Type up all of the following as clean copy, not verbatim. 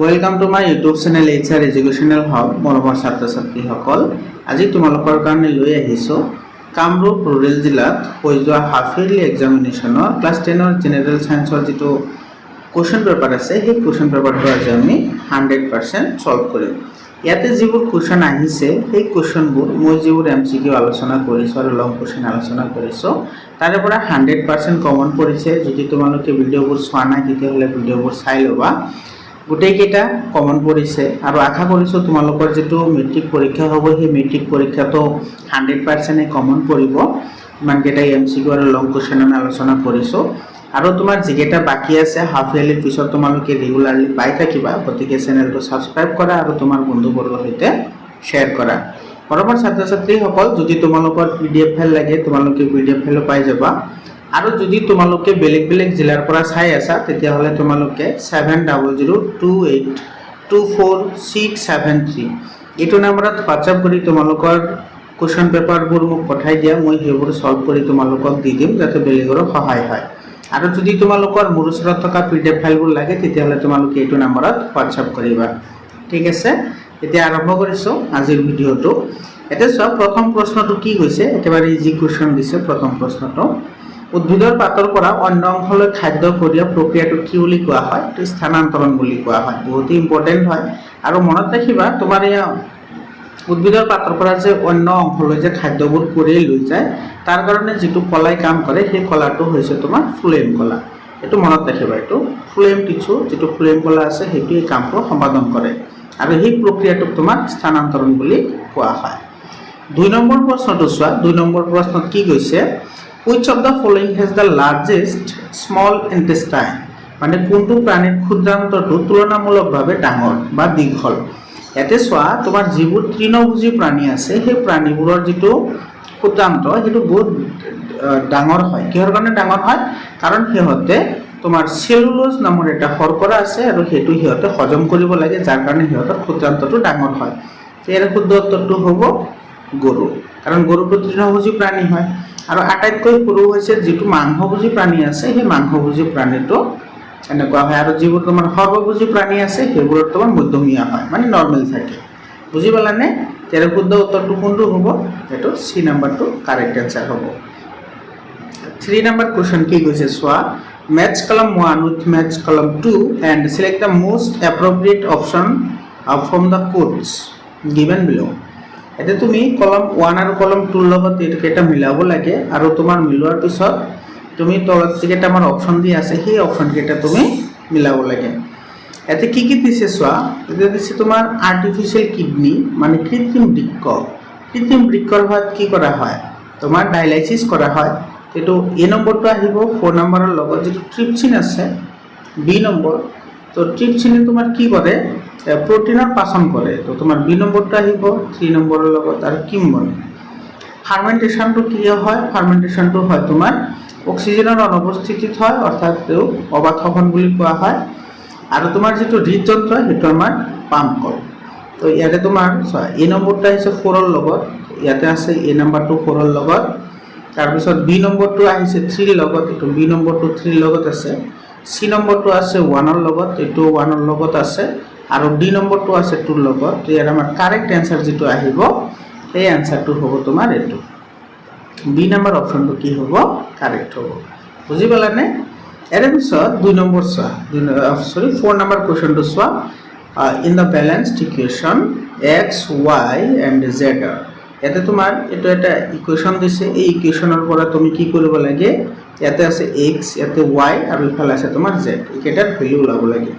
Welcome to my YouTube channel HR educational hub. মৰমৰ ছাত্ৰ ছাত্ৰীসকল, আজি তোমালোকৰ কাৰণে লৈ আহিছোঁ কামৰূপ ৰুৰেল জিলাত হৈ যোৱা হাফ ইয়াৰলি এক্সামিনেশ্যনৰ ক্লাছ 10ৰ জেনেৰেল ছায়েন্সৰ যিটো কুৱেশ্যন পেপাৰ আছে, সেই কুৱেশ্যন পেপাৰটো আজি আমি 100% ছল্ভ কৰিম। ইয়াতে যিবোৰ কুৱেশ্যন আহিছে, সেই কুৱেশ্যনবোৰ মই যিবোৰ MCQ আলোচনা কৰিছোঁ আৰু লং কুৱেশ্যন আলোচনা কৰিছোঁ, তাৰে পৰা 100% কমন পৰিছে। যদি তোমালোকে ভিডিঅ'বোৰ চোৱা নাই তেতিয়াহ'লে ভিডিঅ'বোৰ চাই ল'বা। গোটেইকেইটা কমন পৰিছে আৰু আশা কৰিছোঁ তোমালোকৰ যিটো মেট্ৰিক পৰীক্ষা হ'ব, সেই মেট্ৰিক পৰীক্ষাটো 100% কমন পৰিব। ইমানকেইটা MCQ আৰু লং কুৱেশ্যন আমি আলোচনা কৰিছোঁ আৰু তোমাৰ যিকেইটা বাকী আছে হাফ ইয়াৰলিৰ পিছত তোমালোকে ৰেগুলাৰলি পাই থাকিবা। গতিকে চেনেলটো ছাবস্ক্ৰাইব কৰা আৰু তোমাৰ বন্ধুবৰ্গৰ সৈতে শ্বেয়াৰ কৰা। মৰমৰ ছাত্ৰ ছাত্ৰীসকল, যদি তোমালোকৰ PDF ফাইল লাগে তোমালোকে PDF ফাইলো পাই যাবা। আৰু যদি তোমালোকে বেলেগ বেলেগ জিলাৰ পৰা চাই আছা তেতিয়াহ'লে তোমালোকে 7002824673 এইটো নম্বৰত হোৱাটছআপ কৰি তোমালোকৰ কুৱেশ্যন পেপাৰবোৰ মোক পঠাই দিয়া। মই সেইবোৰ ছল্ভ কৰি তোমালোকক দি দিম যাতে বেলেগৰো সহায় হয়। আৰু যদি তোমালোকৰ মোৰ ওচৰত থকা PDF ফাইলবোৰ লাগে তেতিয়াহ'লে তোমালোকে এইটো নম্বৰত হোৱাটছআপ কৰিবা। ঠিক আছে, এতিয়া আৰম্ভ কৰিছোঁ আজিৰ ভিডিঅ'টো। এতিয়া চোৱা, প্ৰথম প্ৰশ্নটো কি কৈছে, একেবাৰে ইজি কুৱেশ্যন দিছে। প্ৰথম প্ৰশ্নটো, উদ্ভিদৰ পাতৰ পৰা অন্য অংশলৈ খাদ্য কঢ়িওৱা প্ৰক্ৰিয়াটো কি বুলি কোৱা হয়? এইটো স্থানান্তৰণ বুলি কোৱা হয়। বহুত ইম্পৰ্টেণ্ট হয় আৰু মনত ৰাখিবা, তোমাৰ এই উদ্ভিদৰ পাতৰ পৰা যে অন্য অংশলৈ যে খাদ্যবোৰ কঢ়িয়াই লৈ যায়, তাৰ কাৰণে যিটো কলাই কাম কৰে, সেই কলাটো হৈছে তোমাৰ ফ্লোয়েম কলা। এইটো মনত ৰাখিবা, এইটো ফ্লোয়েম টিচু, যিটো ফ্লোয়েম কলা আছে সেইটো এই কামটো সম্পাদন কৰে আৰু সেই প্ৰক্ৰিয়াটোক তোমাৰ স্থানান্তৰণ বুলি কোৱা হয়। 2 নম্বৰ প্ৰশ্নটো চোৱা। 2 নম্বৰ প্ৰশ্নত কি কৈছে, Which of the following has the largest small intestine? মানে কোনটো প্ৰাণীৰ ক্ষুদ্ৰান্তটো তুলনামূলকভাৱে ডাঙৰ বা দীঘল? ইয়াতে চোৱা, তোমাৰ যিবোৰ তৃণভোজী প্ৰাণী আছে সেই প্ৰাণীবোৰৰ যিটো ক্ষুদ্ৰান্ত সেইটো বহুত ডাঙৰ হয়। কিহৰ কাৰণে ডাঙৰ হয়? কাৰণ সিহঁতে তোমাৰ চেলুলোজ নামৰ এটা শৰ্কৰা আছে আৰু সেইটো সিহঁতে হজম কৰিব লাগে, যাৰ কাৰণে সিহঁতৰ ক্ষুদ্ৰান্তটো ডাঙৰ হয়। ইয়াৰ শুদ্ধ উত্তৰটো হ'ব গৰু, কাৰণ গৰুটো তৃণভোজী প্ৰাণী হয়। আৰু আটাইতকৈ সৰু হৈছে যিটো মাংসভোজী প্ৰাণী আছে, সেই মাংসভোজী প্ৰাণীটো এনেকুৱা হয়। আৰু যিবোৰ তোমাৰ সৰ্বভোজী প্ৰাণী আছে সেইবোৰত তোমাৰ মধ্যমীয়া হয়, মানে নৰ্মেল থাকে। বুজি পালানে? ইয়াৰ শুদ্ধ উত্তৰটো কোনটো হ'ব? এইটো C নাম্বাৰটো কাৰেক্ট এনচাৰ হ'ব। 3 নম্বৰ কুৱেশ্যন কি কৈছে চোৱা, Match column 1 with match column 2 and select the most appropriate option from the codes given below. এতিয়া তুমি কলম 1 আৰু কলম 2 লগত এইকেইটা মিলাব লাগে আৰু তোমাৰ মিলোৱাৰ পিছত তুমি তলত যিকেইটা আমাৰ অপশ্যন দি আছে সেই অপশ্যনকেইটা তুমি মিলাব লাগে। ইয়াতে কি কি দিছে চোৱা, এতিয়া দিছে তোমাৰ আৰ্টিফিচিয়েল কিডনি, মানে কৃত্ৰিম বৃক্ক। কৃত্ৰিম বৃক্কৰ সহায়ত কি কৰা হয়? তোমাৰ ডায়ালাইচিছ কৰা হয়। এইটো A নম্বৰটো আহিব 4 নম্বৰৰ লগত। যিটো ট্ৰিপচিন আছে B নম্বৰ, তো ট্ৰিপচিনে তোমাৰ কি কৰে? প্ৰটিনৰ পাচন কৰে। তো তোমাৰ B নম্বৰটো আহিব 3 নম্বৰৰ লগত। আৰু কিম্বন, ফাৰ্মেণ্টেশ্যনটো কি হয়? ফাৰ্মেণ্টেশ্যনটো হয় তোমাৰ অক্সিজেনৰ অনুপস্থিতিত হয়, অৰ্থাৎ অবাত বুলি কোৱা হয়। আৰু তোমাৰ যিটো হৃদযন্ত্ৰ সেইটো আমাৰ পাম্প কৰে। তো ইয়াতে তোমাৰ A নম্বৰটো আহিছে 4ৰ লগত, ইয়াতে আছে A নম্বৰটো 4ৰ লগত। তাৰপিছত B নম্বৰটো আহিছে 3ৰ লগত, এইটো B নম্বৰটো 3ৰ লগত আছে। C নম্বৰটো আছে 1ৰ লগত, এইটো 1ৰ লগত আছে। আৰু D নম্বৰটো আছে 2ৰ লগত। তো ইয়াৰ আমাৰ কাৰেক্ট এনচাৰ যিটো আহিব, সেই এনচাৰটো হ'ব তোমাৰ এইটো B নম্বৰ অপশ্যনটো কি হ'ব? কাৰেক্ট হ'ব। বুজি পালানে? ইয়াৰ পিছত 2 নম্বৰ চোৱা, 4 নম্বৰ কুৱেশ্যনটো চোৱা। In the balanced equation X, Y and Z, ইয়াতে তোমাৰ এইটো এটা ইকুৱেশ্যন দিছে। এই ইকুৱেশ্যনৰ পৰা তুমি কি কৰিব লাগে? ইয়াতে আছে X, ইয়াতে Y আৰু ইফালে আছে তোমাৰ Z, এইকেইটাৰ ভেলু ওলাব লাগে।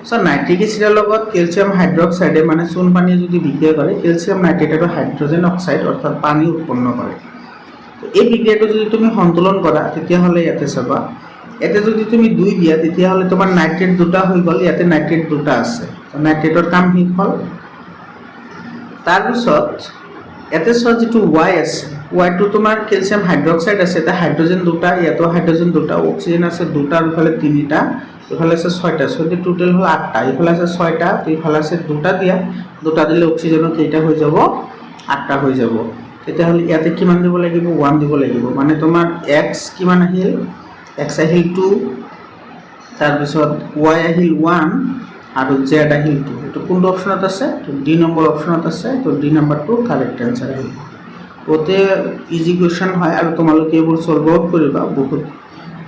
চ' নাইট্ৰিক এচিডৰ লগত কেলছিয়াম হাইড্ৰক্সাইডে মানে চূণ পানী যদি বিক্ৰিয়া কৰে, কেলছিয়াম নাইট্ৰেট আৰু হাইড্ৰজেন অক্সাইড অৰ্থাৎ পানী উৎপন্ন কৰে। এই বিক্ৰিয়াটো যদি তুমি সন্তুলন কৰা তেতিয়াহ'লে ইয়াতে চাবা, ইয়াতে যদি তুমি 2 দিয়া তেতিয়াহ'লে তোমাৰ নাইট্ৰেট 2টা হৈ গ'ল, ইয়াতে নাইট্ৰেট 2টা আছে। নাইট্ৰেটৰ কাম শেষ হ'ল। তাৰপিছত ইয়াতে চোৱা, যিটো Y আছে, Yটো তোমাৰ কেলছিয়াম হাইড্ৰক্সাইড আছে, এটা হাইড্ৰজেন 2টা, ইয়াতো হাইড্ৰজেন 2টা, অক্সিজেন আছে 2টা, ইফালে 3টা, ইফালে আছে 6টা, টোটেল হ'ল 8টা। ইফালে আছে 6টা, ইফালে আছে 2টা দিয়া, 2টা দিলে অক্সিজেনৰ কেইটা হৈ যাব? 8টা হৈ যাব। তেতিয়াহ'লে ইয়াতে কিমান দিব লাগিব? 1 দিব লাগিব। মানে তোমাৰ X কিমান আহিল? X আহিল 2, তাৰপিছত Y আহিল 1 আৰু জেড আহিল 2 এইটো কোনটো অপশ্যনত আছে তো ডি নম্বৰ অপশ্যনত আছে তো ডি নম্বৰটো কাৰেক্ট আনসাৰ আহিব ওতে ইজি কোৱেশ্চন হয় আৰু তোমালোকে এইবোৰ সলভ আউট কৰিবা বহুত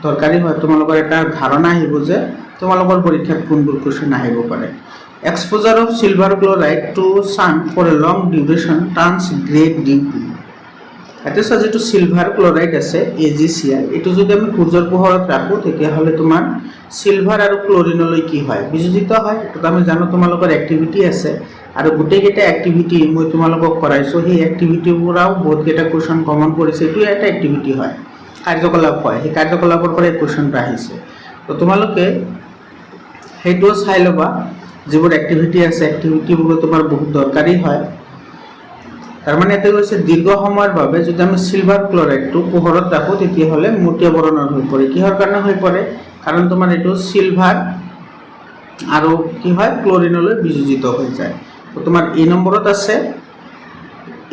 দৰকাৰী হয় তোমালোকৰ এটা ধাৰণা আহিব যে তোমালোকৰ পৰীক্ষাত কোনবোৰ কোৱেশ্চন আহিব পাৰে exposure of silver chloride to sun for a long duration turns grey due to এতে যেটো সিলভাৰ ক্লোৰাইড আছে AgCl এটো যদি আমি সূৰ্যৰ পোহৰত ৰাখো তেতিয়াহ'লে তোমাৰ সিলভাৰ আৰু ক্লোৰিনলৈ কি হয় বিযোজিত হয় এটা আমি জানো তোমালোকৰ এক্টিভিটি আছে আৰু গোটেইকেইটা এক্টিভিটি মই তোমালোকক কৰাইছো সেই এক্টিভিটিবোৰাও বহুত কেইটা কোৱেশ্চন কমন কৰিছে এটো এটা এক্টিভিটি হয় কাৰ্যকলাপ হয় সেই কাৰ্যকলাপৰ পৰা কোৱেশ্চন আহিছে তো তোমালোকে হেটো চাই লবা যিবোৰ এক্টিভিটি আছে এক্টিভিটিবোৰ তোমাৰ বহুত দৰকাৰী হয় তাৰ মানে এতে কৈছে দীৰ্ঘ সময়ৰ বাবে যদি আমি সিলভাৰ ক্লোৰাইডটো পোহৰত ৰাখো তেতিয়াহ'লে মটিয়া বৰণৰ হৈ পৰে কিহৰ কাৰণে হৈ পৰে কাৰণ তোমাৰ এটো সিলভাৰ আৰু কি হয় ক্লোৰিনলৈ বিযোজিত হৈ যায় তো তোমাৰ এই নম্বৰত আছে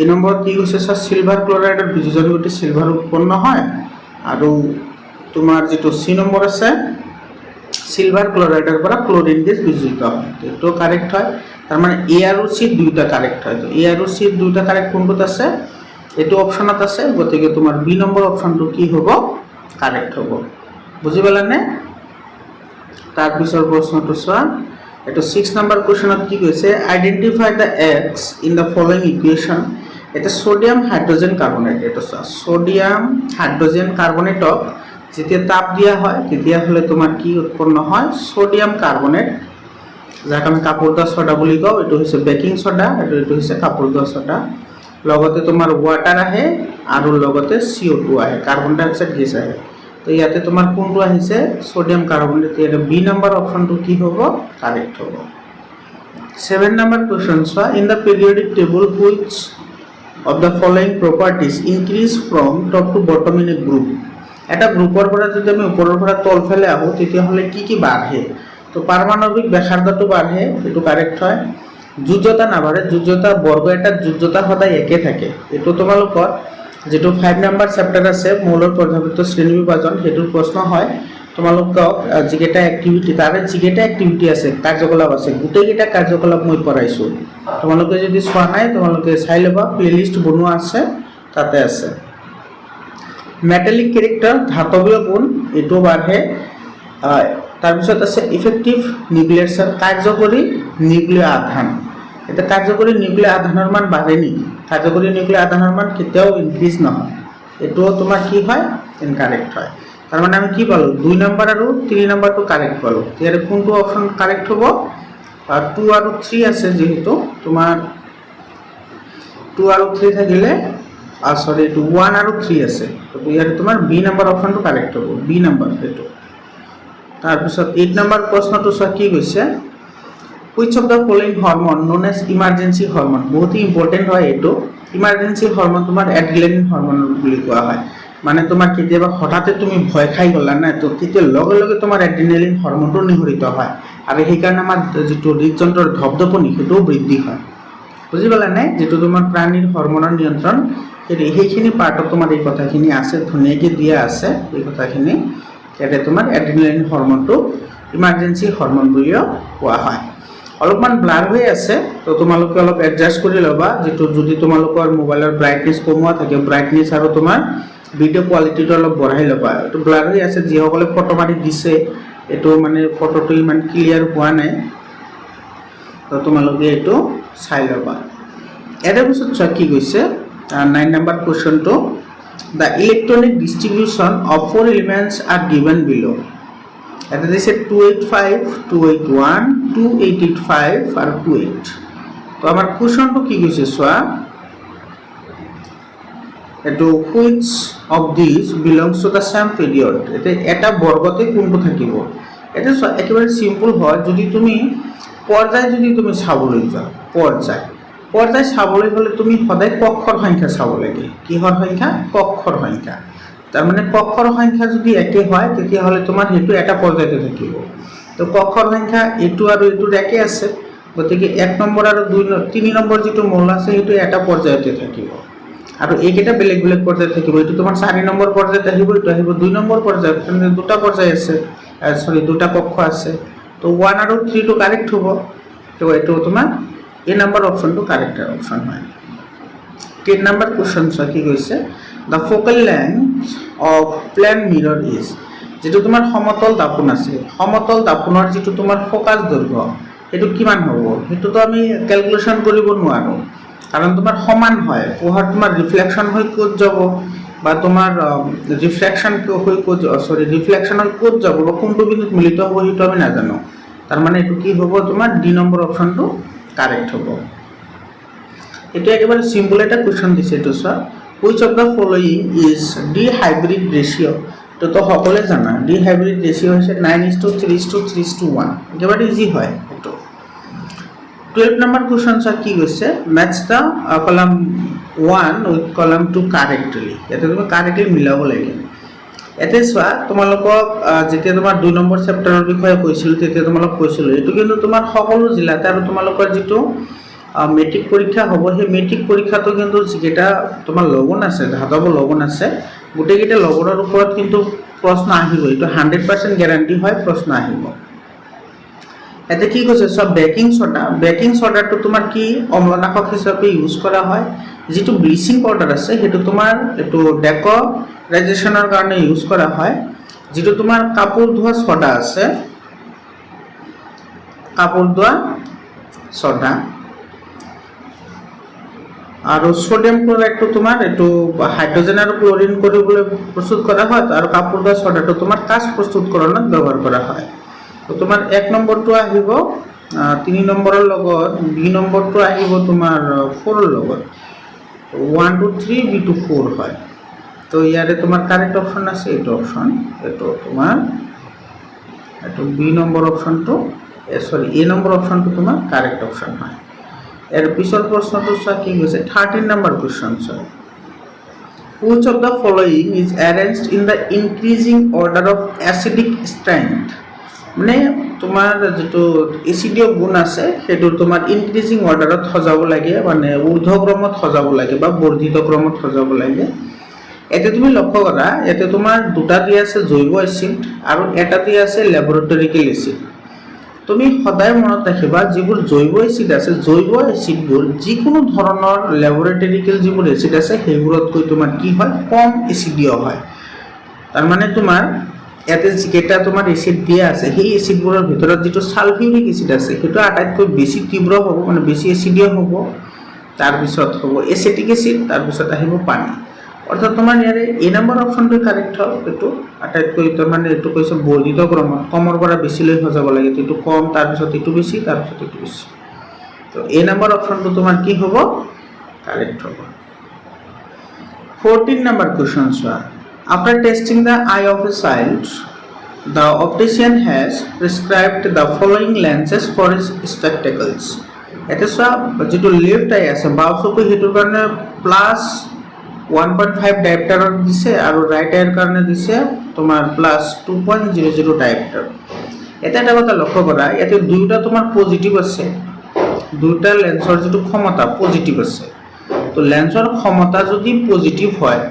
এই নম্বৰত কি কৈছে সিলভাৰ ক্লোৰাইডৰ বিযোজন ঘটি সিলভাৰ উৎপন্ন হয় আৰু তোমাৰ যেটো সি নম্বৰ আছে সিলভাৰ ক্লোৰাইডেৰ পৰা ক্লোরিন গ্যাস বিযোজিত হয় তো কারেক্ট হয় তার মানে এ আর সি দুইটা কারেক্ট হয় তো এ আর সি দুইটা কারেক্ট কোনটোত আছে এটো অপশনত আছে গতিকে তোমাৰ বি নম্বৰ অপশনটো কি হ'ব কাৰেক্ট হ'ব বুজি পালানে তাৰ পিছৰ প্ৰশ্নটো চোৱা এটো 6 নম্বৰ কোৱেশ্চনত কি কৈছে identify the X in the following equation এটা সোডিয়াম হাইড্রোজেন কার্বনেট এটা সোডিয়াম হাইড্রোজেন কার্বনেটক যেতিয়া তাপ দিয়া হয় তেতিয়াহ'লে তোমাৰ কি উৎপন্ন হয় সোডিয়াম কাৰ্বনেট যাক আমি কাপোৰ ধোৱা সোডা বুলি কওঁ এটো হৈছে বেকিং সোডা এটো হৈছে কাপোৰ ধোৱা সোডা লগতে তোমাৰ ওয়াটাৰ আহে আৰু লগতে CO2 আহে কাৰ্বন ডাই অক্সাইড গেছ আহে তো ইয়াতে তোমাৰ কোনটো আহিছে সোডিয়াম কাৰ্বনেট এটা বি নম্বৰ অপশনটো কি হ'ব কাৰেক্ট হ'ব 7 নম্বৰ কোৱেশ্চন চোৱা in the periodic table which of the following properties increase from top to bottom in a group এটা গ্ৰুপৰ পৰা যদি আমি ওপৰৰ পৰা তল ফেলে আহো তেতিয়াহ'লে কি বাঢ়ে তো পাৰমাণবিক ব্যাসাৰ্ধটো বাঢ়ে এটো কাৰেক্ট হয় যোজ্যতা নাবাঢ়ে যোজ্যতা বৰ্গ এটা যোজ্যতা সদায় একে থাকে এটো তোমালোকৰ যেটো 5 নম্বৰ চেপ্টাৰ আছে মৌলৰ পদাৰ্থ শ্ৰেণী বিভাজন হেতুৰ প্ৰশ্ন হয় তোমালোকক যিকেটা এক্টিভিটি তাৰে যিকেটা এক্টিভিটি আছে কাৰ্যকলাপ আছে গোটেইকেটা কাৰ্যকলাপ মই কৰাইছো তোমালোকে যদি চোৱা নাই তোমালোকে চাই লবা প্লেলিস্ট বনোৱা আছে তাতে আছে মেটালিক ক্যাৰেক্টাৰ ধাতৱীয় গুণ এটো বাঢ়ে তাৰ পিছত আছে ইফেক্টিভ নিউক্লিয়াৰ চাৰ কাৰ্যকৰী নিউক্লিয়াৰ আধান এটা কাৰ্যকৰী নিউক্লিয়াৰ আধানৰ মান বাঢ়ে নেকি কাৰ্যকৰী নিউক্লিয়াৰ আধানৰ মান কেতিয়াও ইনক্ৰিজ নহয় এটো তোমাৰ কি হয় ইনকাৰেক্ট হয় তাৰ মানে আমি কি পালো 2 নম্বৰ আৰু 3 নম্বৰটো কাৰেক্ট পালো ইয়াৰ কোনটো অপশন কাৰেক্ট হ'ব 2 আৰু 3 আছে যেহেতু তোমাৰ 2 আৰু 3 থাকিলে সৰি এটো 1 আৰু 3 আছে তো ইয়াৰ তোমাৰ বি নম্বৰ অপশনটো কাৰেক্ট হ'ব বি নম্বৰ এটো তাৰ পিছত 8 নম্বৰ প্ৰশ্নটো চোৱা কি কৈছে which of the following hormone known as emergency hormone বহুত ইম্পৰ্টেন্ট হয় এটো ইমাৰ্জেন্সি হৰমোন তোমাৰ এড্ৰিনালিন হৰমোন বুলি কোৱা হয় মানে তোমাৰ কেতিয়াবা হঠাতে তুমি ভয় খাই গলা না তো তেতিয়া লগে লগে তোমাৰ এড্ৰিনালিন হৰমোনটো নিহৰিত হয় আৰু সেই কাৰণে আমাৰ যেটো হৃদযন্ত্ৰৰ ধপধপনি হেটো বৃদ্ধি হয় বুজি পালা নাই যেটো তোমাৰ প্ৰাণীৰ হৰমোনৰ নিয়ন্ত্ৰণ সেইখিনি পাৰ্টত তোমাৰ এই কথাখিনি আছে ধুনীয়াকৈ দিয়া আছে এই কথাখিনি এটা তোমাৰ এড্ৰিনালিন হৰমোনটো ইমাৰ্জেন্সি হৰমোন বুলিও কোৱা হয় অলপমান ব্লাৰ হৈ আছে তো তোমালোকে অলপ এডজাস্ট কৰি লবা যেটো যদি তোমালোকৰ মোবাইলৰ ব্ৰাইটনেস কমোৱা থাকে ব্ৰাইটনেস আৰু তোমাৰ ভিডিও কোৱালিটিটো অলপ বঢ়াই লবা এটো ব্লাৰ হৈ আছে যিসকলে ফটো মাৰি দিছে এটো মানে ফটোটো ইমান ক্লিয়াৰ হোৱা নাই তো তোমালোকে এটো চাই লবা এটাৰ পিছত চোৱা কি কৈছে 9 number কোৱেশ্চনটো the electronic distribution of 4 elements are given below এটা দিছে 285 281 2885 আর 28 তো আমার কোশ্চনটো কি কৈছে চোৱা এটো which of these belongs to the same period এটা বর্গতে কোনটো থাকিব এটা একেবাৰে সিম্পল হয় যদি তুমি পৰ্যায় যদি তুমি চাবলৈ যোৱা পৰ্যায় চাবলৈ হলে তুমি সদায় কক্ষৰ সংখ্যা চাব লাগে কিহৰ সংখ্যা কক্ষৰ সংখ্যা তাৰ মানে কক্ষৰ সংখ্যা যদি একে হয় তেতিয়া হলে তোমাৰ হেতু এটা পৰ্যায়তে থাকিব তো কক্ষৰ সংখ্যা এটো আৰু এটোৰ একে আছে গতিকে 1 নম্বৰ আৰু 3 নম্বৰ যেটো মৌল আছে হেতু এটা পৰ্যায়তে থাকিব আৰু এইকেইটা বেলেগ বেলেগ পৰ্যায়ত থাকিব এটো তোমাৰ 4 নম্বৰ পৰ্যায়ত আহিব এটো আহিব 2 নম্বৰ পৰ্যায়ত মানে দুটা পৰ্যায় আছে সৰি দুটা কক্ষ আছে তো 1 আৰু 3 টো কাৰেক্ট হ'ব তো এইটো তোমাৰ এ নাম্বার অপশনটো কারেক্ট অপশন হয় 10 নাম্বার কোশ্চেন কি কৈছে the focal length of plane mirror is যেটো তোমাৰ সমতল দাপোন আছে সমতল দাপোনৰ যেটো তোমাৰ ফোকাস দৈৰ্ঘ্য এটো কিমান হ'ব এটোতো আমি ক্যালকুলেশন কৰিব নোৱাৰো কাৰণ তোমাৰ সমান হয় পোহৰ তোমাৰ ৰিফ্লেকশন হৈ কোত যাব বা তোমাৰ রিফ্লেকশন হৈ কোত রিফ্লেকশন হৈ কোত যাব বা কোনটো বিন্দুত মিলিত হ'ব সেইটো আমি নাজানো তাৰ মানে এটো কি হ'ব তোমাৰ ডি নম্বৰ অপশনটো কাৰেক্ট হ'ব এটো একেবাৰে সিম্পল এটা কোশ্চেন দিছে এটো সা which of the following is d hybrid ratio তো সকলে জানা d hybrid ratio হৈছে 9:3:3:1 একেবাৰে ইজি হয় এটো 12 number question কি কৈছে match the column 1 with column 2 correctly এতে তুমি কারেক্টলি মিলাব লাগে এতে সোৱা তোমালোকক যেতিয়া তোমাৰ 2 নম্বৰ চেপ্টাৰৰ বিষয়ে কৈছিল তেতিয়া তোমালোক কৈছিল এটো কিন্তু তোমাৰ সকলো জিলাতে আৰু তোমালোকৰ যেটো মেট্ৰিক পৰীক্ষা হ'ব সেই মেট্ৰিক পৰীক্ষাটো কিন্তু যেটা তোমাৰ লগন আছে ধাতব লগন আছে গুটেকিটা লগনৰ ওপৰত কিন্তু প্ৰশ্ন আহিব এটো 100% গ্যাৰান্টি হয় প্ৰশ্ন আহিব এতে কি কৈছে সব বেকিং সোডাটো তোমাৰ কি অম্লনাশক হিচাপে ইউজ কৰা হয় যেটো ব্লিচিং পাউডাৰ আছে হেতু তোমাৰ এটো ডেকোৰাইজেশনৰ কাৰণে ইউজ কৰা হয় যেটো তোমাৰ কাপোৰ ধোৱা সোডা আছে কাপোৰ ধোৱা সোডা আৰু সোডিয়াম ক্লোৰাইডটো তোমাৰ এটো হাইড্ৰোজেন আৰু ক্লোৰিন কৰিবলৈ প্ৰস্তুত কৰা হয় আৰু কাপোৰ ধোৱা সোডাটো তোমাৰ কাচ প্ৰস্তুতকৰণত ব্যৱহাৰ কৰা হয় তো তোমাৰ 1 নম্বৰটো আহিব 3 নম্বৰৰ লগত বি নম্বৰটো আহিব তোমাৰ 4 ৰ লগত 1 2 3 বি টু 4 হয় তো ইয়াৰে তোমাৰ কাৰেক্ট অপশন আছে এটো অপশন এটো তোমাৰ এটো বি নম্বৰ অপশনটো এ নম্বৰ অপশনটো তোমাৰ কাৰেক্ট অপশন হয় এৰ পিছৰ প্ৰশ্নটো কি কৈছে 13 number question which of the following is arranged in the increasing order of acidic strength মানে তোমাৰ যেটো এসিডিয় গুণ আছে হেতু তোমাৰ ইনক্ৰিজিং অৰ্ডাৰত সজাব লাগে মানে ঊৰ্ধ্বক্ৰমত সজাব লাগে বা বৰ্ধিত ক্ৰমত সজাব লাগে এতে তুমি লক্ষ্য কৰা এতে তোমাৰ দুটা দি আছে জৈৱ এসিড আৰু এটা দি আছে ল্যাবৰেটৰিক্যাল এসিড তুমি সদায় মনত ৰাখিবা যিবোৰ জৈৱ এসিড আছে জৈৱ এসিডবোৰ যিকোনো ধৰণৰ ল্যাবৰেটৰিক্যাল যিবোৰ এসিড আছে সেইবোৰতকৈ তোমাৰ কি হয় কম এসিডিয় হয় তাৰ মানে তোমাৰ এতে যেটা তোমাৰ এসিড দিয়া আছে সেই এসিডবোৰৰ ভিতৰত যেটো সালফিউৰিক এসিড আছে হেতু আটাইতকৈ বেছি তীব্ৰ হ'ব মানে বেছি এসিডিয় হ'ব তাৰ পিছত হ'ব এসিটিক এসিড তাৰ পিছত আহিব পানী অৰ্থাৎ তোমাৰ ইয়াৰে এ নম্বৰ অপশনটো কাৰেক্ট হয় এটো আটাইতকৈ তো মানে এটো কৈছে বৰ্ধিত ক্ৰমত কমৰ পৰা বেছি লৈ সজাব লাগে এটো কম তাৰ পিছত এটো বেছি তাৰ পিছত এটো বেছি তো এ নম্বৰ অপশনটো তোমাৰ কি হ'ব কাৰেক্ট হ'ব 14 নম্বৰ কোশ্চন সোৱা after testing the eye of a child the optician has prescribed the following lenses for his spectacles এটা সোৱা যেটো লেফট আই আছে বাও চকু হেতুৰ কাৰণে প্লাস 1.5 ডায়োপ্টাৰ দিছে আৰু ৰাইট আইৰ কাৰণে দিছে তোমাৰ প্লাস 2.00 ডায়োপ্টাৰ এটা কথা লক্ষ্য কৰা ইয়াতে দুইটা তোমাৰ পজিটিভ আছে দুইটা লেন্সৰ যেটো ক্ষমতা পজিটিভ আছে তো লেন্সৰ ক্ষমতা যদি পজিটিভ হয়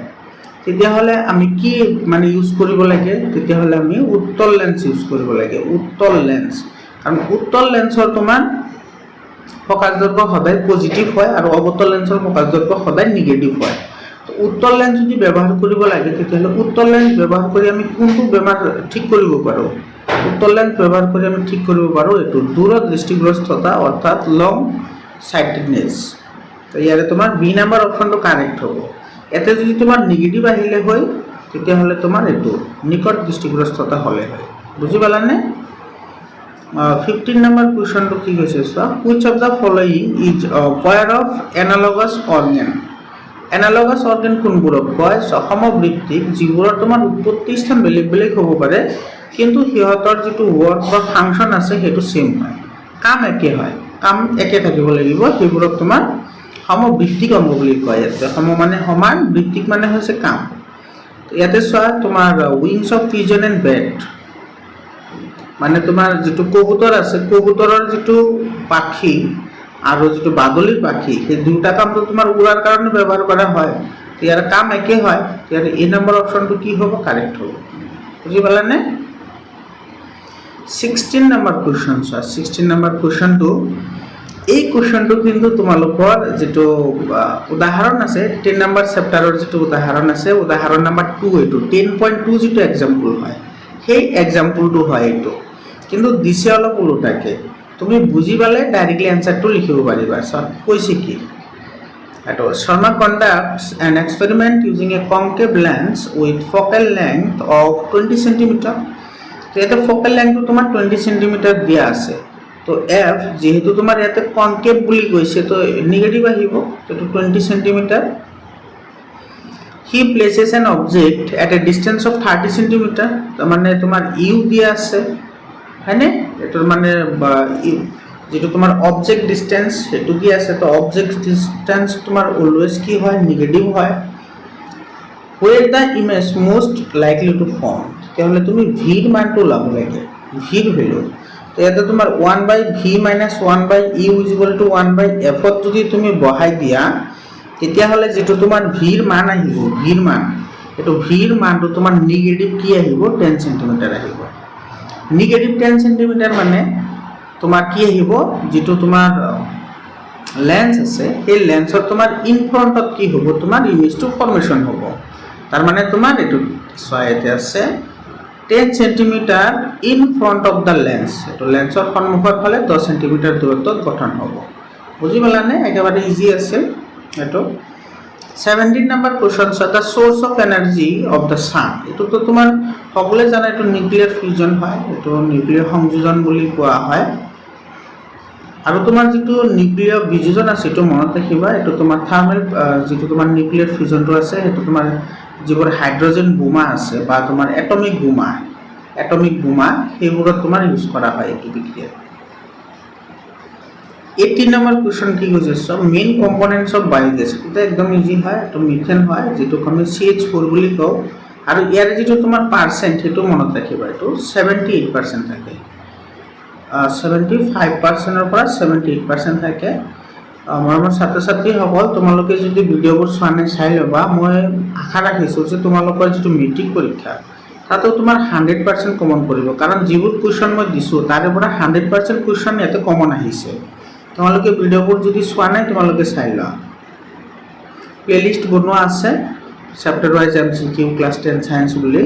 তেতিয়া হলে আমি কি মানে ইউজ কৰিব লাগে তেতিয়া হলে আমি উত্তল লেন্স ইউজ কৰিব লাগে উত্তল লেন্স কাৰণ উত্তল লেন্সৰ তোমাৰ ফোকাস দৈৰ্ঘ্য সদায় পজিটিভ হয় আৰু অবতল লেন্সৰ ফোকাস দৈৰ্ঘ্য সদায় নেগেটিভ হয় উত্তল লেন্স যদি ব্যৱহাৰ কৰিব লাগে তেতিয়াহলে উত্তল লেন্স ব্যৱহাৰ কৰি আমি কোনটো বেমাৰ ঠিক কৰিব পাৰো উত্তল লেন্স ব্যৱহাৰ কৰি আমি ঠিক কৰিব পাৰো এটো দূৰদৃষ্টিগ্ৰস্ততা অৰ্থাৎ লং সাইটেডনেস তো ইয়াৰে তোমাৰ বি নম্বৰ অপশনটো কাৰেক্ট হ'ব এতে যদি তোমাৰ নেগেটিভ আহিলে হয় তেতিয়াহলে তোমাৰ এটো নিকট দৃষ্টিগ্ৰস্ততা হলে হয় বুজি পালানে 15 নম্বৰ কোশ্চনটো কি কৈছে so which of the following is a pair of analogous organ analogous organ কোনবোৰক কয় সমবৃত্তিক যিবোৰৰ তোমাৰ উৎপত্তি স্থান বেলেগ বেলেগ হ'ব পাৰে কিন্তু সিহঁতৰ যেটো ওয়ার্ক বা ফাংশন আছে হেতু সেম হয় কাম একে হয় কাম একে থাকিব লাগিব সেইবোৰক তোমাৰ সমবৃত্তিক অংগ বুলি কয় ইয়াতে সম মানে সমান বৃত্তিক মানে হৈছে কাম ইয়াতে সোৱা তোমাৰ wings of pigeon and bird মানে তোমাৰ যেটো কবুতৰ আছে কবুতৰৰ যেটো পাখি আৰু যেটো বাদলিৰ পাখি সেই দুটা কামটো তোমাৰ উৰাৰ কাৰণে ব্যৱহাৰ কৰা হয় ইয়াৰ কাম একে হয় ইয়াৰ এ নম্বৰ অপশনটো কি হ'ব কাৰেক্ট হ'ব বুজি পালানে 16 নম্বৰ কুৱেশ্যন চোৱা 16 নম্বৰ কুৱেশ্যনটো এই কুৱেশ্যনটো কিন্তু তোমালোকৰ যেটো উদাহৰণ আছে 10 নম্বৰ চেপ্টাৰৰ যেটো উদাহৰণ আছে উদাহৰণ নম্বৰ 2 এইটো 10.2 যেটো এক্সাম্পল হয় সেই এক্সাম্পলটো হয় এইটো কিন্তু দিছে অলপ উল্টাকে তুমি বুজি পালে ডাইৰেক্টলি আনসাৰটো লিখিব পাৰিবা সব কৈছে কি এটো Sharma conducts an experiment using a concave lens with focal length of 20 cm তো এটা focal length তোমাৰ 20 cm দিয়া আছে তো f যেহেতু তোমাৰ ইয়াতে কনকেভ বুলি কৈছে তো নেগেটিভ আহিব তো 20 cm he places an object at a distance of 30 cm তার মানে তোমার u দিয়া আছে হয়নে এটা মানে যেটো তোমার অবজেক্ট ডিসটেন্স এটো কি আছে তো অবজেক্ট ডিসটেন্স তোমার অলওয়েজ কি হয় নেগেটিভ হয় where the image most likely to form তাহলে তুমি v এর মানটো লাভ লাগে v এর ভ্যালু তো এটা তোমার 1/v - 1/u = 1/f যদি তুমি বহাই দিয়া তেতিয়া হলে যেটো তোমার v এর মান আহিব v এর মান এটো v এর মানটো তোমার নেগেটিভ কি আহিব 10 cm আহিব নেগেটিভ 10 cm মানে তোমার কি আহিব যেটো তোমার লেন্স আছে এই লেন্সৰ তোমার ইন ফ্রন্টত কি হ'ব তোমার ইমেজটো ফরমেশন হ'ব তার মানে তোমার এটো সহায়তে আছে 10 cm in front of the lens এটো লেন্সৰ সন্মুখৰ ফালে 10 cm দূৰত্বত গঠন হ'ব বুজি পালানে একেবাৰে ইজি আছে এটো 17 number question the source of energy of the sun এটো তো তোমার সকলে জানা এটো নিউক্লিয়ার ফিউজন হয় এটো নিউক্লিয়ার সংযোজন বুলি কোৱা হয় আৰু তোমাৰ যেটো নিউক্লিয়াৰ বিযোজন আছে এটো মনত ৰাখিবা এটো তোমাৰ থাৰ্মেল যেটো তোমাৰ নিউক্লিয়াৰ ফিউজনটো আছে এটো তোমাৰ যিবোৰ হাইড্ৰোজেন বোমা আছে বা তোমাৰ এটমিক বোমা সেইবোৰত তোমাৰ ইউজ কৰা হয় এটো বিক্ৰিয়া 18 নম্বৰ কোশ্চন কি কৈছে সব মেইন কম্পোনেন্টস অফ বায়োগ্যাস এটা একদম ইজি হয় এটো মিথেন হয় যেটো আমি CH4 বুলি কও আৰু ইয়াৰ যেটো তোমাৰ পাৰসেন্ট হেতু মনত ৰাখিবা এটো 78% থাকে 75% ৰ পৰা 78% থাকে মৰমৰ ছাত্ৰ-ছাত্ৰী সকল তোমালোকে যদি ভিডিওবোৰ চানে চাই লবা মই আশা ৰাখিছো যে তোমালোকৰ যেটো মেট্ৰিক পৰীক্ষা তাতো তোমাৰ 100% কমন কৰিব কাৰণ যিবোৰ কোশ্চন মই দিছো তাৰে পৰা 100% কোশ্চন ইয়াতে কমন আহিছে তোমালোকে ভিডিওবোৰ যদি চোৱা নাই তোমালোকে চাই লোৱা প্লেলিস্ট বনোৱা আছে chapter wise MCQ class 10 science বুলি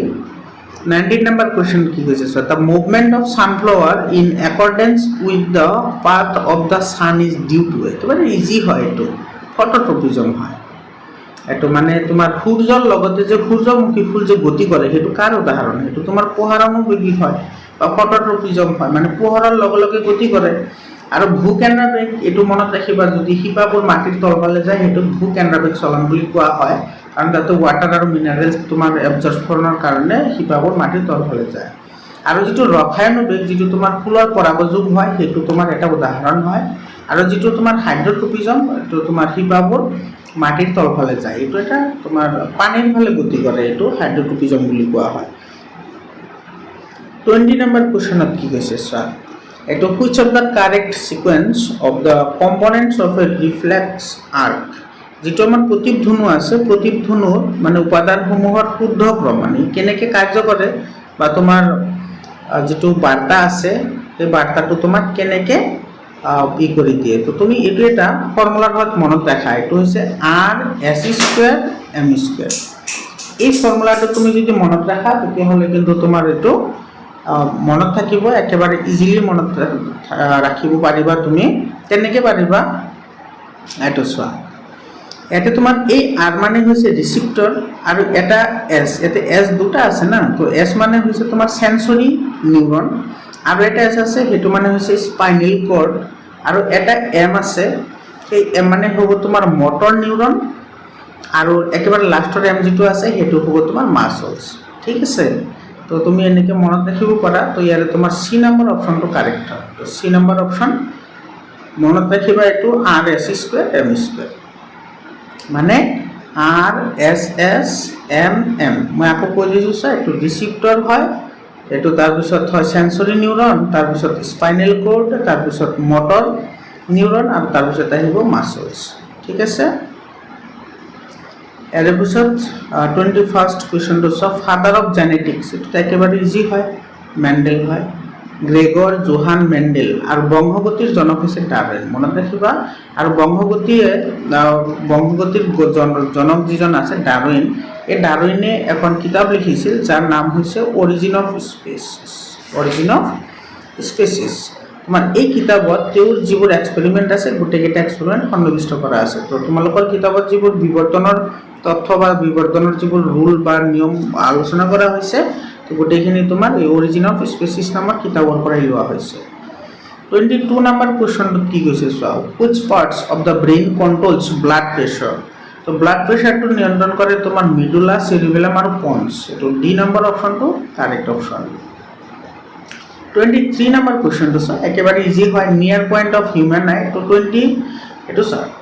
19 number question কি কৈছে so the movement of sunflower in accordance with the path of the sun is due to it মানে ইজি হয় এটো ফটোট্রপিজম হয় এটো মানে তোমার সূৰ্যৰ লগতে যে সূৰ্যমুখী ফুল যে গতি কৰে হেতু কাৰ উদাহৰণ হেতু তোমাৰ পোহৰানুবেগী হয় বা ফটোট্ৰপিজম হয় মানে পোহৰৰ লগে লগে গতি কৰে আৰু ভূকেন্দ্ৰবেগ এটো মনত ৰাখিবা যদি শিপাবোৰ মাটিৰ তলফালে যায় হেতু ভূকেন্দ্ৰবেগ চলন বুলি কোৱা হয় কাৰণ তাতে ওয়াটাৰ আৰু মিনাৰেলস তোমাৰ এবজৰ্পশনৰ কাৰণে শিপাবোৰ মাটিৰ তলফালে যায় আৰু যেটো ৰসায়নবেগ যেটো তোমাৰ ফুলৰ পৰাগযোগ হয় হেতু তোমাৰ এটা উদাহৰণ হয় আৰু যেটো তোমাৰ হাইড্ৰোট্ৰপিজম এটো তোমাৰ শিপাবোৰ মাটিৰ তলফালে যায় এটো এটা তোমাৰ পানীৰ ফালে গতি কৰে এটো হাইড্ৰোট্ৰপিজম বুলি কোৱা হয় 20 নম্বৰ কোশ্চনত কি কৈছে স্যার এটো which of the correct sequence of the components of a reflex arc যেটো আমাৰ প্ৰতিধ্বনু আছে প্ৰতিধ্বনুৰ মানে উপাদানসমূহৰ শুদ্ধ ক্ৰম মানে কেনেকে কাৰ্য কৰে বা তোমাৰ যেটো বাৰ্তা আছে এই বাৰ্তাটো তোমাক কেনেকে ই কৰি দিয়ে তো তুমি এটো এটা ফৰ্মুলাৰ হত মনত ৰাখা এটো হৈছে r(s²) m². এই ফৰ্মুলাটো তুমি যদি মনত ৰাখা তেতিয়া হলে কিন্তু তোমাৰ এটো মনত থাকিব একেবাৰে ইজিলি মনত ৰাখিব পাৰিবা তুমি কেনেকে পাৰিবা এটো চোৱা এতে তোমার এই আর মানে হইছে রিসিপ্টর আর এটা এস এতে এস দুটা আছে না তো এস মানে হইছে তোমার সেন্সরি নিউরন আর এটা এস আছে হেতু মানে হইছে স্পাইনাল কর্ড আর এটা এম আছে এই এম মানে হবো তোমার মোটর নিউরন আর একেবারে লাস্টৰ এম যেটো আছে হেতু হবো তোমাৰ মাসলস ঠিক আছে তো তুমি এনেকে মনত ৰাখিব পাৰা তো ইয়াৰে তোমাৰ সি নম্বৰ অপশনটো কাৰেক্ট হয় তো সি নম্বৰ অপশন মনত ৰাখিবা এটো r(s²) m² মানে r(s²) মই আকৌ কৈ দিছো স্যার এটো রিসিপ্টর হয় এটো তাৰ পিছত হয় সেন্সৰি নিউৰন তাৰ পিছত স্পাইনাল কৰ্ড তাৰ পিছত মোটৰ নিউৰন আৰু তাৰ পিছত আহিব মাসলস ঠিক আছে এর পিছত 21st কোশ্চনটো সব ফাদার অফ জেনেটিক্স এটা একেবারে ইজি হয় মেন্ডেল হয় গ্রেগর জোহান মেন্ডেল আর বংশগতির জনক হচ্ছে ডারউইন মনত রাখিবা আর বংশগতির জনক যিজন আছে ডারউইন এই ডারউইনে এখন কিতাপ লিখিছিল যার নাম হচ্ছে অরিজিন অফ স্পেচিছ তোমাৰ এই কিতাপত তেওঁৰ যিবোৰ এক্সপেৰিমেণ্ট আছে গোটেইকেইটা এক্সপেৰিমেণ্ট সন্নিৱিষ্ট কৰা আছে তো তোমালোকৰ কিতাপত যিবোৰ বিৱৰ্তনৰ তথ্য বা বিৱৰ্তনৰ যিবোৰ ৰুল বা নিয়ম আলোচনা কৰা হৈছে তো গোটেইখিনি তোমাৰ এই অৰিজিন অফ স্পেচিছ নামৰ কিতাপৰ পৰাই লোৱা হৈছে 22 নম্বৰ কুৱেশ্যনটোত কি কৈছে চোৱা which parts of the brain controls blood pressure তো ব্লাড প্ৰেছাৰটো নিয়ন্ত্ৰণ কৰে তোমাৰ মিডুলা চেৰিবেলাম আৰু পন্স এইটো ডি নম্বৰ অপশ্যনটো কাৰেক্ট অপশ্যন 23 নম্বৰ কুৱেশ্যনটো চোৱা একেবাৰে ইজি হয় নিয়াৰ পইণ্ট অফ হিউমেন আই তো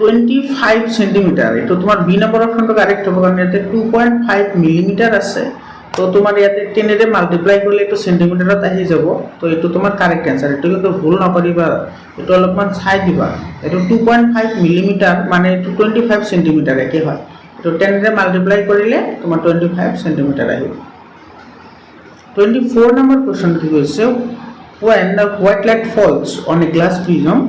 25 সেন্টিমিটাৰ এইটো তোমাৰ বি নম্বৰ অপশ্যনটো কাৰেক্ট হ'ব কাৰণ ইয়াতে 2.5 মিলিমিটাৰ আছে তো তোমাৰ ইয়াতে 10 ৰে মাল্টিপ্লাই কৰিলে এইটো সেন্টিমিটাৰত আহি যাব তো এইটো তোমাৰ কাৰেক্ট এনসাৰ এইটো কিন্তু ভুল নকৰিবা এইটো অলপমান চাই দিবা এইটো 2.5 মিলিমিটাৰ মানে এইটো 25 সেন্টিমিটাৰ একে হয় তো 10 ৰে মাল্টিপ্লাই কৰিলে তোমাৰ 25 সেন্টিমিটাৰ আহিব 24 নম্বৰ কুৱেশ্যন কি কৈছে when the white light falls on a glass prism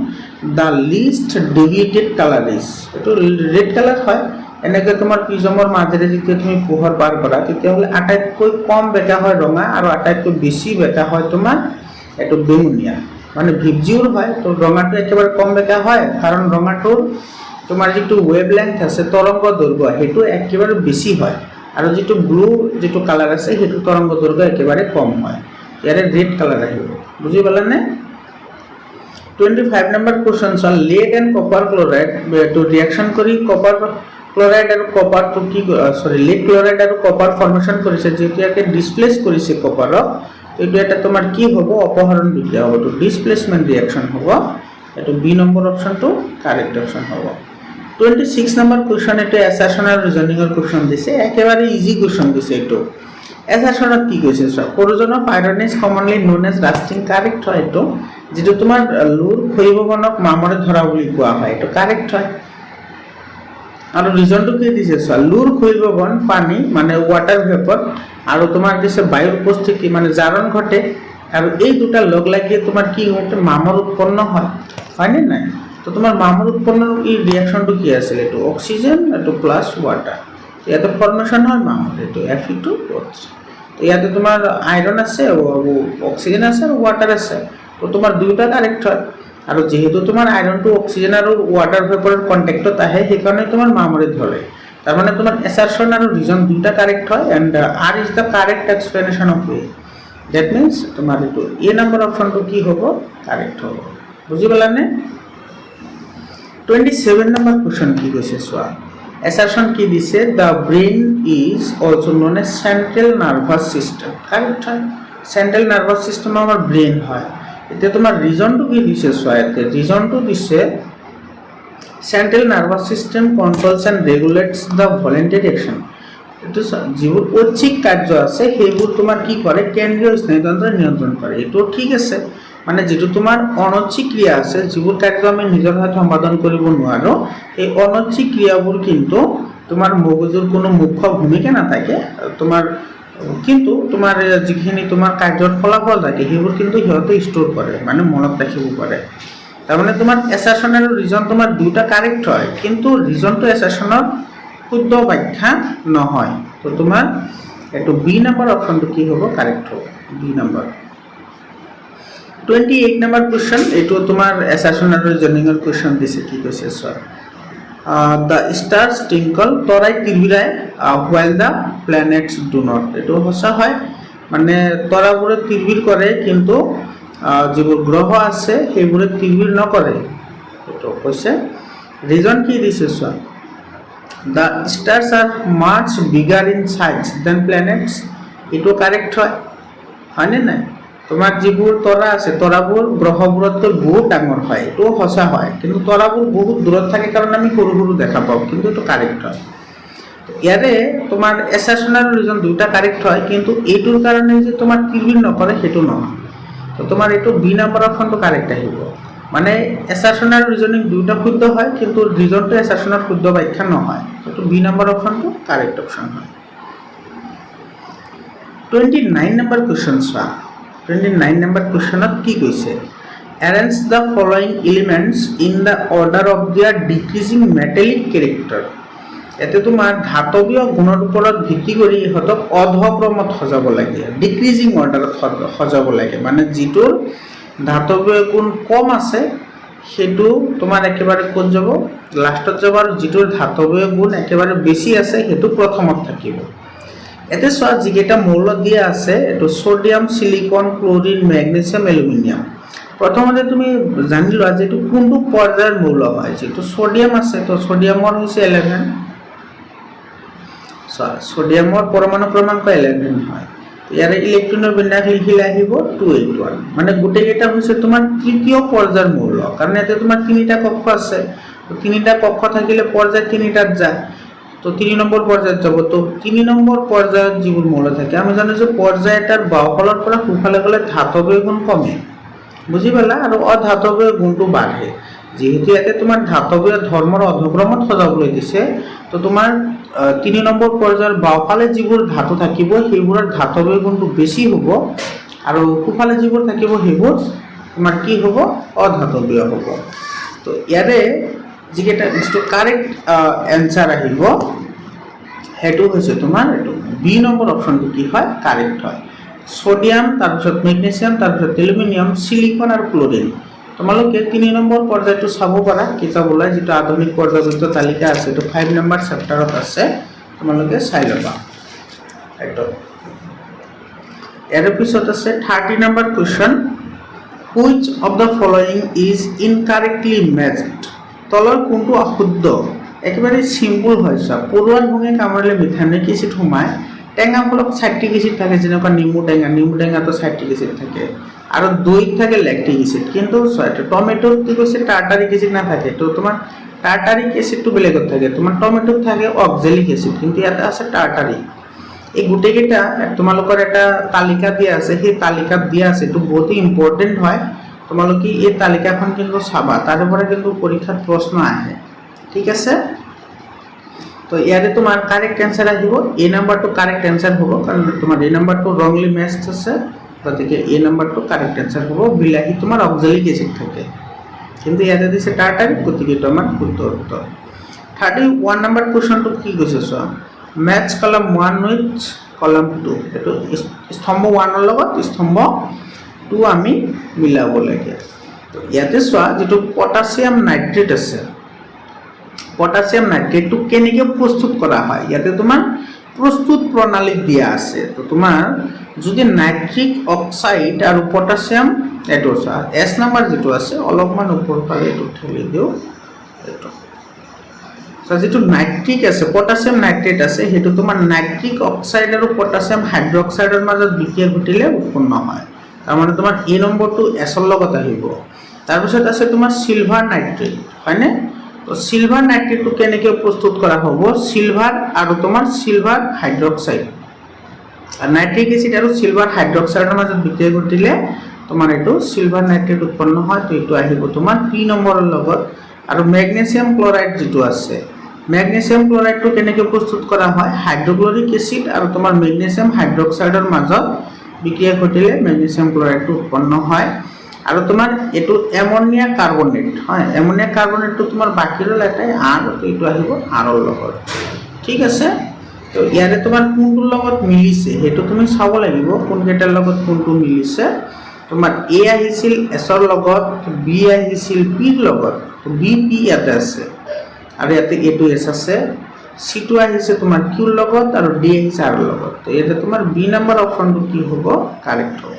the least deviated color is এটো রেড কালার হয় এনেকৈ তোমাৰ প্ৰিজমৰ মাজেৰে যেতিয়া তুমি পোহৰ পাৰ কৰা তেতিয়াহ'লে আটাইতকৈ কম বেকা হয় ৰঙা আৰু আটাইতকৈ বেছি বেকা হয় তোমাৰ এটো বেঙুনীয়া মানে ভিবজিউৰ হয় তো ৰঙাটো একেবাৰে কম বেকা হয় কাৰণ ৰঙাটোৰ তোমাৰ যিটো ওয়েভলেংথ আছে তৰংগ দৈৰ্ঘ্য হেতু একেবাৰে বেছি হয় আৰু যিটো ব্লু যিটো কালাৰ আছে হেতু তৰংগ দৈৰ্ঘ্য একেবাৰে কম হয় ইয়াৰে ৰেড কালাৰ আহিব বুঝি পালানে 25 নম্বৰ কোশ্চন সল lead and copper chloride to reaction কৰি copper chloride আৰু copper to কি lead chloride আৰু copper formation কৰিছে যেটো ইয়াকে ডিসপ্লেস কৰিছে কপাৰক এইটো এটা তোমাৰ কি হ'ব অপহৰণ বিক্ৰিয়া হ'ব তো ডিসপ্লেসমেন্ট ৰিঅ্যাকশন হ'ব এটো বি নম্বৰ অপচনটো কাৰেক্ট অপচন হ'ব 26 নম্বৰ কোশ্চন এটো অ্যাসাৰশন আৰু ৰিজনিংৰ কোশ্চন দিছে একেবাৰে ইজি কোশ্চন দিছে এটো অ্যাসারশনত কি কৈছে সব corrosion of iron is commonly known as rusting correct হয় এটো যেটো তোমাৰ লুৰ ক্ষয়িববনক মামৰে ধৰা বুলি কোৱা হয় এটো কাৰেক্ট হয় আৰু ৰিজনটো কি দিছে সব লুৰ ক্ষয়িববন পানী মানে ওয়াটাৰ ভেপৰ আৰু তোমাৰ দিছে বায়ুৰ উপস্থিতি মানে জাৰণ ঘটে আৰু এই দুটা লগ লাগিয়ে তোমাৰ কি হয় মামৰ উৎপন্ন হয় হয়নে নাই তো তোমাৰ মামৰ উৎপন্ন এই ৰিঅ্যাকশনটো কি আছিল এটো অক্সিজেন এটো প্লাস ওয়াটাৰ ইয়াতে ফৰ্মেশন হয় মামৰ এটো Fe2O3 তো ইয়াতে তোমাৰ আয়ৰন আছে অক্সিজেন আছে আৰু ওয়াটাৰ আছে তো তোমাৰ দুইটা কাৰেক্ট হয় আৰু যেহেতু তোমাৰ আয়ৰন টু অক্সিজেন আৰু ওয়াটাৰ ভেপৰৰ কন্টাক্টত আহে সেইকাৰণে তোমাৰ মামৰে ধৰে তাৰ মানে তোমাৰ অ্যাসাৰশন আৰু ৰিজন দুইটা কাৰেক্ট হয় and R is the correct explanation of A that means তোমাৰ এটো এ নম্বৰ অপশনটো কি হ'ব কাৰেক্ট হ'ব বুজি পালানে 27 নম্বৰ কোশ্চন কি কৈছে সোয়া assertion কি দিছে the brain is also known as central nervous system correct হয় central nervous system আমার ব্রেন হয় এতে তোমার রিজনটো কি দিছে সোয়াতে রিজনটো দিছে central nervous system controls and regulates the voluntary action এটো যিবোৰ ঐচ্ছিক কাৰ্য আছে সেইবোৰ তোমাৰ কি কৰে কেন্দ্ৰীয় স্নায়ুতন্ত্ৰ নিয়ন্ত্ৰণ কৰে এটো ঠিক আছে মানে যেটো তোমাৰ অনৈচ্ছিক ক্ৰিয়া আছে যিবোৰ কাৰ্য আমি নিজৰ হাত সম্পাদন কৰিব নোৱাৰো এই অনৈচ্ছিক ক্ৰিয়াবোৰ কিন্তু তোমাৰ মগজুৰ কোনো মুখ্য ভূমিকা নাথাকে তোমাৰ কিন্তু তোমাৰ যিখিনি তোমাৰ কাৰ্যৰ ফলাফল থাকে সেইবোৰ কিন্তু হিয়তে ষ্ট'ৰ কৰে মানে মনত ৰাখিব পাৰে তাৰ মানে তোমাৰ অ্যাসাৰশন আৰু ৰিজন তোমাৰ দুটা কাৰেক্ট হয় কিন্তু ৰিজনটো অ্যাসাৰশনৰ শুদ্ধ ব্যাখ্যা নহয় তো তোমাৰ এটো বি নম্বৰ অপশনটো কি হ'ব কাৰেক্ট হ'ব বি নম্বৰ 28 নম্বৰ কোশ্চন এটো তোমাৰ অ্যাসাৰশন আৰু ৰিজনিংৰ কোশ্চন দিছে কি কৈছে স্যাৰ the stars twinkle তৰাই তিৰবিৰাই while the planets do not এটো হসা হয় মানে তৰাবোৰে তিৰবিৰ কৰে কিন্তু যিবোৰ গ্ৰহ আছে সেইবোৰে তিৰবিৰ নকৰে এটো কৈছে ৰিজন কি দিছে sir the stars are much bigger in size than planets এটো কারেক্ট হয় হয়নে না তোমার যিবোৰ তৰা আছে তৰাবোৰ গ্ৰহবোৰতকৈ বহুত ডাঙৰ হয় এটো হসা হয় কিন্তু তৰাবোৰ বহুত দূৰত থাকে কাৰণ আমি সৰু সৰু দেখা পাও কিন্তু এটো কাৰেক্ট হয় ইয়াৰে তোমাৰ অ্যাসাৰশন আৰু ৰিজন দুটা কাৰেক্ট হয় কিন্তু এইটোৰ কাৰণে যে তোমাৰ তিৰবিৰ নকৰে হেতু নহয় তো তোমাৰ এটো বি নম্বৰ অপশনটো কাৰেক্ট আহিব মানে অ্যাসাৰশন আৰু ৰিজনিং দুটা শুদ্ধ হয় কিন্তু ৰিজনটো অ্যাসাৰশনৰ শুদ্ধ ব্যাখ্যা নহয় তো বি নম্বৰ অপশনটো কাৰেক্ট অপশন হয় 29 নম্বৰ কোশ্চন চোৱা 29 নম্বৰ কুৱেশ্যনত কি কৈছে arrange the following elements in the order of their decreasing metallic character এতে তোমাৰ ধাতৱীয় গুণৰ ওপৰত ভিত্তি কৰি ইহঁতক অধক্ৰমত সজাব লাগে ডিক্ৰিজিং অৰ্ডাৰত সজাব লাগে মানে যিটোৰ ধাতৱীয় গুণ কম আছে সেইটো তোমাৰ একেবাৰে কোন যাব লাষ্টত যাব আৰু যিটোৰ ধাতৱীয় গুণ একেবাৰে বেছি আছে সেইটো প্ৰথমত থাকিব এতে চোৱা যিকেইটা মৌল দিয়া আছে এটো sodium silicon chlorine magnesium aluminium প্ৰথমতে তুমি জানিলা যে এটো কোনটো পৰ্যায়ৰ মৌল হয় যেটো সোডিয়াম আছে তো সোডিয়ামৰ হৈছে 11 সোডিয়ামৰ পৰমাণু ক্ৰমাংক 11 হয় ইয়াৰে ইলেক্ট্ৰনৰ বিন্যাস লিখিলে আহিব 281 মানে গোটেইকেইটা হৈছে তোমাৰ তৃতীয় পৰ্যায়ৰ মৌল কাৰণ এতে তোমাৰ তিনিটা কক্ষ আছে তো তিনিটা কক্ষ থাকিলে পৰ্যায় তিনিটাত যায় তো 3 নম্বৰ পৰ্যায়ত যাব তো 3 নম্বৰ পৰ্যায়ত যিবোৰ মৌল থাকে আমি জানো যে পৰ্যায় এটাৰ বাওফালৰ পৰা সোঁফালে গলে ধাতৱীয় গুণ কমে বুজি পালা আৰু অধাতৱীয় গুণটো বাঢ়ে যেহেতু ইয়াতে তোমাৰ ধাতৱীয় ধৰ্মৰ অধক্ৰমত সজাবলৈ দিছে তো তোমাৰ 3 নম্বৰ পৰ্যায়ৰ বাওফালে যিবোৰ ধাতু থাকিব সেইবোৰৰ ধাতৱীয় গুণটো বেছি হ'ব আৰু সোঁফালে যিবোৰ থাকিব সেইবোৰ তোমাৰ কি হ'ব অধাতৱীয় হ'ব তো ইয়াৰে যিকেইটা কাৰেক্ট এনসাৰ আহিব হেতু হৈছে তোমাৰ এটো বি নম্বৰ অপচনটো কি হয় কাৰেক্ট হয় সোডিয়াম তাৰপিছত মেগনেছিয়াম তাৰপিছত এলুমিনিয়াম সিলিকন আৰু ক্লোৰিন তোমালোকে 3 নম্বৰ পৰ্যায়টো চাব পাৰা কিতাপ ওলাই যেটো আধুনিক পৰ্যায়বৃত্ত তালিকা আছে তো 5 নম্বৰ চেপ্টাৰত আছে তোমালোকে চাই লবা এটো এৰ পিছত আছে 30 number question which of the following is incorrectly matched তলৰ কোনটো অশুদ্ধ একেবাৰে সিম্পল হয়ছা পৰুৱাৰ ভূমি কামৰলে মিথানিক এসিড সোমায় টেঙা ফলক সাইট্ৰিক এসিড থাকে যেনেকুৱা নিমু টেঙা তো সাইট্ৰিক এসিড থাকে আৰু দৈ থাকে ল্যাকটিক এসিড কিন্তু টমেটো কি কৈছে টাৰ্টাৰিক এসিড না থাকে তো তোমাৰ টাৰ্টাৰিক এসিডটো বেলেগত থাকে তোমাৰ টমেটোত থাকে অক্সালিক এসিড কিন্তু ইয়াতে আছে টাৰ্টাৰিক এই গুটেকেটা তোমালোকৰ এটা তালিকা দিয়া আছে সেই তালিকাত দিয়া আছে তো বহুত ইম্পৰ্টেন্ট হয় তোমালোকে এই তালিকাখন কিন্তু চাবা তারপরে কিন্তু পরীক্ষাত প্রশ্ন আহে ঠিক আছে তো ইয়ারে তোমার কারেক্ট অ্যানসার আহিব এ নাম্বারটো কারেক্ট অ্যানসার হ'ব কারণ তোমার এই নাম্বারটো রংলি ম্যাচড আছে গতিকে এ নাম্বারটো কারেক্ট অ্যানসার হ'ব বিলাহী তোমার অক্সালিক এসিড থাকে কিন্তু ইয়াতে দিছে টার্টারিক গতিকে এটা আমার শুদ্ধ উত্তর 31 নাম্বার কোশ্চেনটো কি কৈছে so match column 1 with column 2 এটো স্তম্ভ 1 এর লগত স্তম্ভ 2 আমি মিলাব লাগে তো ইয়াতে সোয়া যেটো পটাসিয়াম নাইট্রেট আছে পটাসিয়াম নাইট্রেটটো কেনেকৈ প্ৰস্তুত কৰা হয় ইয়াতে তোমাৰ প্ৰস্তুত প্ৰণালী দিয়া আছে তো তোমাৰ যদি নাইট্ৰিক অক্সাইড আৰু পটাসিয়াম এটো সোয়া এস নাম্বাৰ যেটো আছে অলপমান ওপৰ ফালে এটো ঠেলি দিও এটো সো যেটো নাইট্ৰিক আছে পটাসিয়াম নাইট্ৰেট আছে হেতু তোমাৰ নাইট্ৰিক অক্সাইড আৰু পটাসিয়াম হাইড্ৰক্সাইডৰ মাজত বিক্ৰিয়া ঘটিলে উৎপন্ন হয় তাৰ মানে তোমাৰ এ নম্বৰটো এসৰ লগত আহিব তাৰ পিছত আছে তোমাৰ সিলভাৰ নাইট্ৰেট হয়নে তো সিলভাৰ নাইট্ৰেটটো কেনেকৈ প্ৰস্তুত কৰা হ'ব সিলভাৰ আৰু তোমাৰ silver hydroxide R nitric acid আৰু সিলভাৰ হাইড্ৰক্সাইডৰ মাজত বিক্ৰিয়া ঘটিলে তোমাৰ এটো সিলভাৰ নাইট্ৰেট উৎপন্ন হয় তো এটো আহিব তোমাৰ পি নম্বৰৰ লগত আৰু ম্যাগনেসিয়াম ক্লোৰাইড যেটো আছে ম্যাগনেসিয়াম ক্লোৰাইডটো কেনেকৈ প্ৰস্তুত কৰা হয় হাইড্ৰক্লোৰিক এসিড আৰু তোমাৰ ম্যাগনেসিয়াম হাইড্ৰক্সাইডৰ মাজত বিক্ৰিয়া ঘটিলে ম্যাগনেসিয়াম ক্লোৰাইডটো উৎপন্ন হয় আৰু তোমাৰ এটো অ্যামোনিয়া কাৰ্বনেট হয় অ্যামোনিয়া কাৰ্বনেটটো তোমাৰ বাকি ৰল এটাই আৰ তো এটো আহিব আৰৰ লগত ঠিক আছে তো ইয়াৰে তোমাৰ কোনটোৰ লগত মিলিছে হেতু তুমি চাব লাগিব কোন কেটাৰ লগত কোনটো মিলিছে তোমাৰ এ আহিছিল এছৰ লগত বি আহিছিল পিৰ লগত তো বি পি ইয়াতে আছে আৰু ইয়াতে এটো এছ আছে C2 আহিছে তোমাৰ কিউৰ লগত আৰু ডি আহিছে আৰ লগত তো এটা তোমাৰ বি নাম্বার অপশনটো কি হ'ব কারেক্ট হ'ব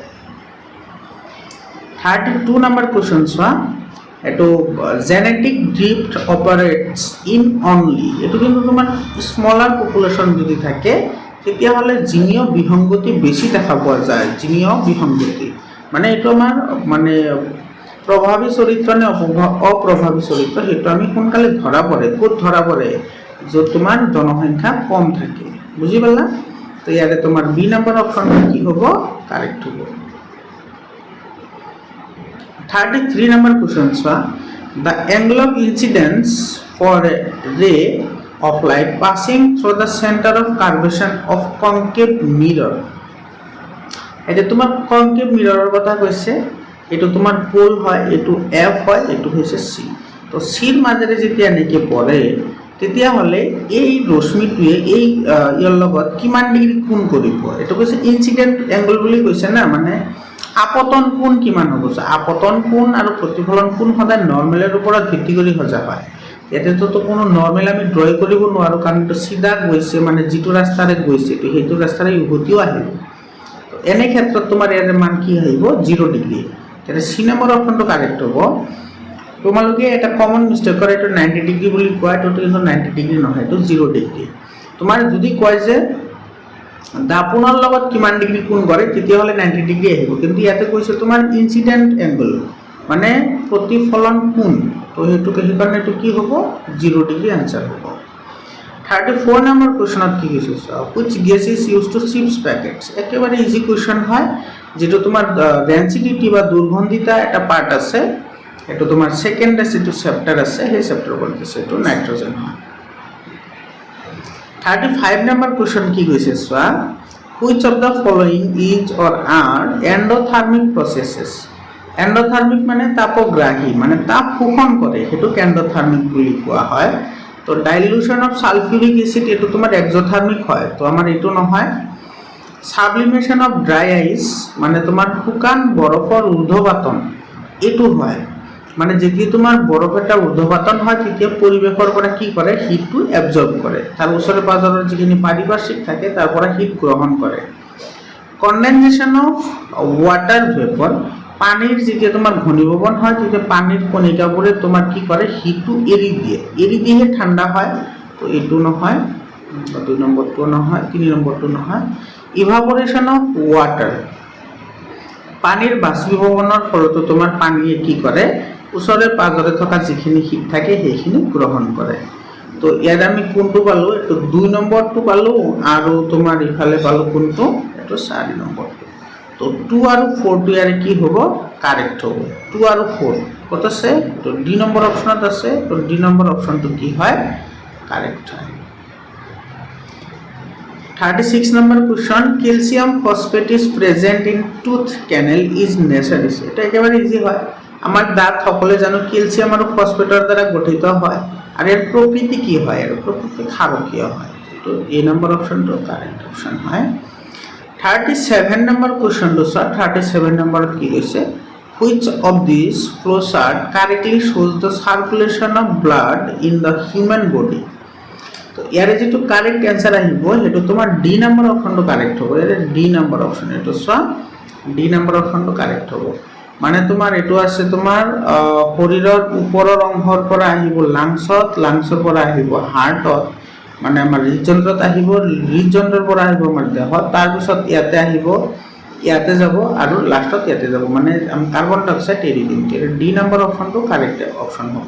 32 নাম্বার কোশ্চেন সোয়া এটো genetic drift operates in only এটো কিন্তু তোমাৰ স্মলাৰ পপুলেশন যদি থাকে তেতিয়া হলে জিনীয় বিসংগতি বেছি দেখা পোৱা যায় জিনীয় বিসংগতি মানে এটো আমাৰ মানে প্ৰভাৱী চৰিত্ৰ নে অপ্ৰভাৱী চৰিত্ৰ হেতু আমি সোনকালে ধৰা পৰে ক'ত ধৰা পৰে য'ত তোমাৰ জনসংখ্যা কম থাকে বুঝি পালা তো ইয়াৰে তোমাৰ বি নাম্বার অপশন কি হ'ব কারেক্ট হ'ব 33 number question soya the angle of incidence for a ray of light passing through the center of curvature of concave mirror এটা তোমার কনকেভ মিৰৰৰ কথা কৈছে, এইটো তোমাৰ পোল হয়, এইটো এফ হয়, এইটো হৈছে চি। তো চিৰ মাজেৰে যেতিয়া এনেকৈ পৰে তেতিয়াহ'লে এই ৰশ্মিটোৱে এই ইয়াৰ লগত কিমান ডিগ্ৰী কোণ কৰিব, এইটো কৈছে ইনচিডেণ্ট এংগল বুলি কৈছে না, মানে আপতন কোণ কিমান হ'ব। আপতন কোণ আৰু প্ৰতিফলন কোণ সদায় নৰ্মেলৰ ওপৰত ভিত্তি কৰি সজা হয়। ইয়াতেতো কোনো নৰ্মেল আমি ড্ৰ কৰিব নোৱাৰোঁ, কাৰণ এইটো চিধা গৈছে, মানে যিটো ৰাস্তাৰে গৈছে সেইটো ৰাস্তাৰে উভতিও আহিব। তো এনে ক্ষেত্ৰত তোমাৰ ইয়াৰ মান কি আহিব, 0 ডিগ্ৰী। তেতিয়া চি নম্বৰ অপশ্যনটো কাৰেক্ট হ'ব। তোমালোকে এটা কমন মিষ্টেক কৰে, এইটো 90 ডিগ্ৰী বুলি কোৱা, এইটো কিন্তু 90 ডিগ্ৰী নহয়, এইটো 0 ডিগ্ৰী। তোমাৰ যদি কয় যে দাপোনৰ লগত কিমান ডিগ্ৰী কোণ কৰে তেতিয়াহ'লে 90 ডিগ্ৰী আহিব, কিন্তু ইয়াতে কৈছে তোমাৰ ইনচিডেণ্ট এংগল মানে প্ৰতিফলন কোণ, তো সেইকাৰণে এইটো কি হ'ব, 0 ডিগ্ৰী আনচাৰ হ'ব। 34 নম্বৰ কুৱেশ্যনত কি কৈছে, which gas is use to chips packets. একেবাৰে ইজি কুৱেশ্যন হয়, যিটো তোমাৰ ডেঞ্চিটি বা দুৰ্গন্ধিতা এটা পাৰ্ট আছে, এইটো তোমাৰ ছেকেণ্ড যিটো চেপ্টাৰ আছে সেই চেপ্টাৰৰ ওপৰত দিছে, এইটো নাইট্ৰজেন হয়। 35 নম্বৰ কুৱেশ্যন কি কৈছে চোৱা, which of the following is or are endothermic processes. Endothermic মানে তাপগ্ৰাহী, মানে তাপ শোষণ কৰে, সেইটোক এণ্ডোথাৰ্মিক বুলি কোৱা হয়। তো ডাইলিউশ্যন অফ সালফিউৰিক এচিড এইটো তোমাৰ এক্সোথাৰ্মিক হয়, তো আমাৰ এইটো নহয়। সাবলিমেশ্যন অফ ড্ৰাই আইচ মানে তোমাৰ শুকান বৰফৰ ঊৰ্ধ্বপাতন, এইটো হয়। মানে যেতিয়া তোমাৰ বৰফ এটা ঊৰ্ধ্বপাতন হয় তেতিয়া পৰিৱেশৰ পৰা কি কৰে, হিটটো এবজৰ্ব কৰে, তাৰ ওচৰে পাজৰৰ যিখিনি পাৰিপাৰ্শ্বিক থাকে তাৰ পৰা হিট গ্ৰহণ কৰে। কনডেনচেশ্যন অফ ৱাটাৰ ভেপৰ, পানীৰ যেতিয়া তোমাৰ ঘনীভৱন হয় তেতিয়া পানীৰ কণিকাবোৰে তোমাৰ কি কৰে, হিটটো এৰি দিয়েহে ঠাণ্ডা হয়। তো এইটো নহয়, 2 নম্বৰটো নহয়, 3 নম্বৰটো নহয়। ইভাপৰেশ্যন অফ ৱাটাৰ, পানীৰ বাষ্পীভৱনৰ ফলতো তোমাৰ পানীয়ে কি কৰে, ওচৰে পাজৰে থকা যিখিনি হিট থাকে সেইখিনি গ্ৰহণ কৰে। তো ইয়াত আমি কোনটো পালোঁ, এইটো 2 নম্বৰটো পালোঁ, আৰু তোমাৰ ইফালে পালোঁ কোনটো, এইটো 4 নম্বৰটো। তো 2 আৰু 4টো ইয়াৰে কি হ'ব, কাৰেক্ট হ'ব। 2 আৰু 4 ক'ত আছে, তো ডি নম্বৰ অপশ্যনত আছে, তো ডি নম্বৰ অপশ্যনটো কি হয়, কাৰেক্ট হয়। 36 number question, calcium phosphate is present in tooth canal is naturally. এটা একেবাৰে ইজি হয়, আমাৰ দাঁত সকলোৱে জানো কেলছিয়াম আৰু ফসফেটৰ দ্বাৰা গঠিত হয়, আৰু ইয়াৰ প্ৰকৃতি কি হয়, আৰু প্ৰকৃতি ক্ষাৰকীয় হয়। তো এ নম্বৰ অপশ্যনটো কাৰেক্ট অপশ্যন হয়। 37 নম্বৰ কুৱেশ্যনটো চোৱা, 37 নম্বৰত কি কৈছে, which of this flow chart correctly শ্ব'জ the circulation of blood in the human body. তো ইয়াৰে যিটো কাৰেক্ট এনচাৰ আহিব সেইটো তোমাৰ ডি নম্বৰ অপশ্যনটো কাৰেক্ট হ'ব। ইয়াৰে ডি নম্বৰ অপশ্যন, এইটো চোৱা ডি নম্বৰ অপশ্যনটো কাৰেক্ট হ'ব। মানে তোমাৰ এইটো আছে তোমাৰ শৰীৰৰ ওপৰৰ অংশৰ পৰা আহিব লাংছত, লাংছৰ পৰা আহিব হাৰ্টত, মানে আমাৰ হৃদযন্ত্ৰত আহিব, হৃদযন্ত্ৰৰ পৰা আহিব আমাৰ দেহত, তাৰপিছত ইয়াতে আহিব, ইয়াতে যাব, আৰু লাষ্টত ইয়াতে যাব, মানে আমি কাৰ্বন ডাই অক্সাইড এৰি দিম। ডি নম্বৰ অপশ্যনটো কাৰেক্ট অপশ্যন হ'ব।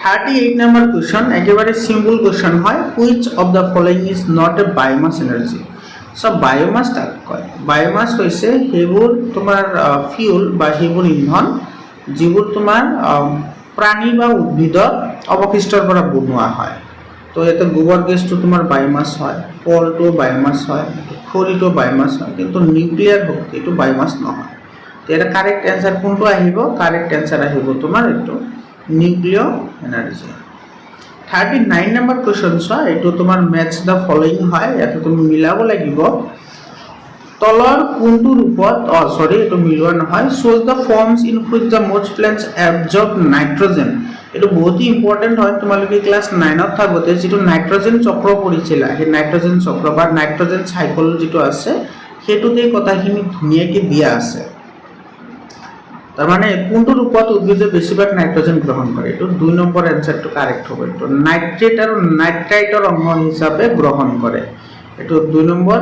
38 নম্বৰ কুৱেশ্যন, একেবাৰে চিম্পল কুৱেশ্যন হয়, which of the following is not a biomass energy. So' biomass তাক কয়, বায়োমাছ হৈছে সেইবোৰ তোমাৰ ফিউল বা সেইবোৰ ইন্ধন যিবোৰ তোমাৰ প্ৰাণী বা উদ্ভিদৰ অৱশিষ্টৰ পৰা বনোৱা হয়। তো ইয়াতে গোবৰ গেছটো তোমাৰ বায়োমাছ হয়, কলটো বায়োমাছ হয়, খৰিটো বায়োমাছ হয়, কিন্তু নিউক্লিয়াৰ শক্তি এইটো বায়োমাছ নহয়। তো এটা কাৰেক্ট এনচাৰ কোনটো আহিব, কাৰেক্ট এনচাৰ আহিব তোমাৰ এইটো নিউক্লিয়াৰ এনাৰ্জি। 39 নম্বৰ কুৱেশ্যন চোৱা, এইটো তোমাৰ মেটছ দ্য ফলোয়িং হয়, ইয়াতে তুমি মিলাব লাগিব। তলৰ কোনটো ৰূপত, এইটো মিলোৱা নহয়, শ্ব'জ the forms in which the most plants absorb nitrogen. এইটো বহুত ইম্পৰ্টেণ্ট হয়, তোমালোকে ক্লাছ 9ত থাকোঁতে যিটো নাইট্ৰজেন চক্ৰ পঢ়িছিলা, সেই নাইট্ৰজেন চক্ৰ বা নাইট্ৰজেন চাইকল যিটো আছে সেইটোতে কথাখিনি ধুনীয়াকৈ দিয়া আছে। তাৰমানে কোনটো ৰূপত উদ্ভিদে বেছিভাগ নাইট্ৰজেন গ্ৰহণ কৰে, এইটো 2 নম্বৰ এনচাৰটো কাৰেক্ট হ'ব। এইটো নাইট্ৰেট আৰু নাইট্ৰাইটৰ অংশ হিচাপে গ্ৰহণ কৰে, এইটো 2 নম্বৰ।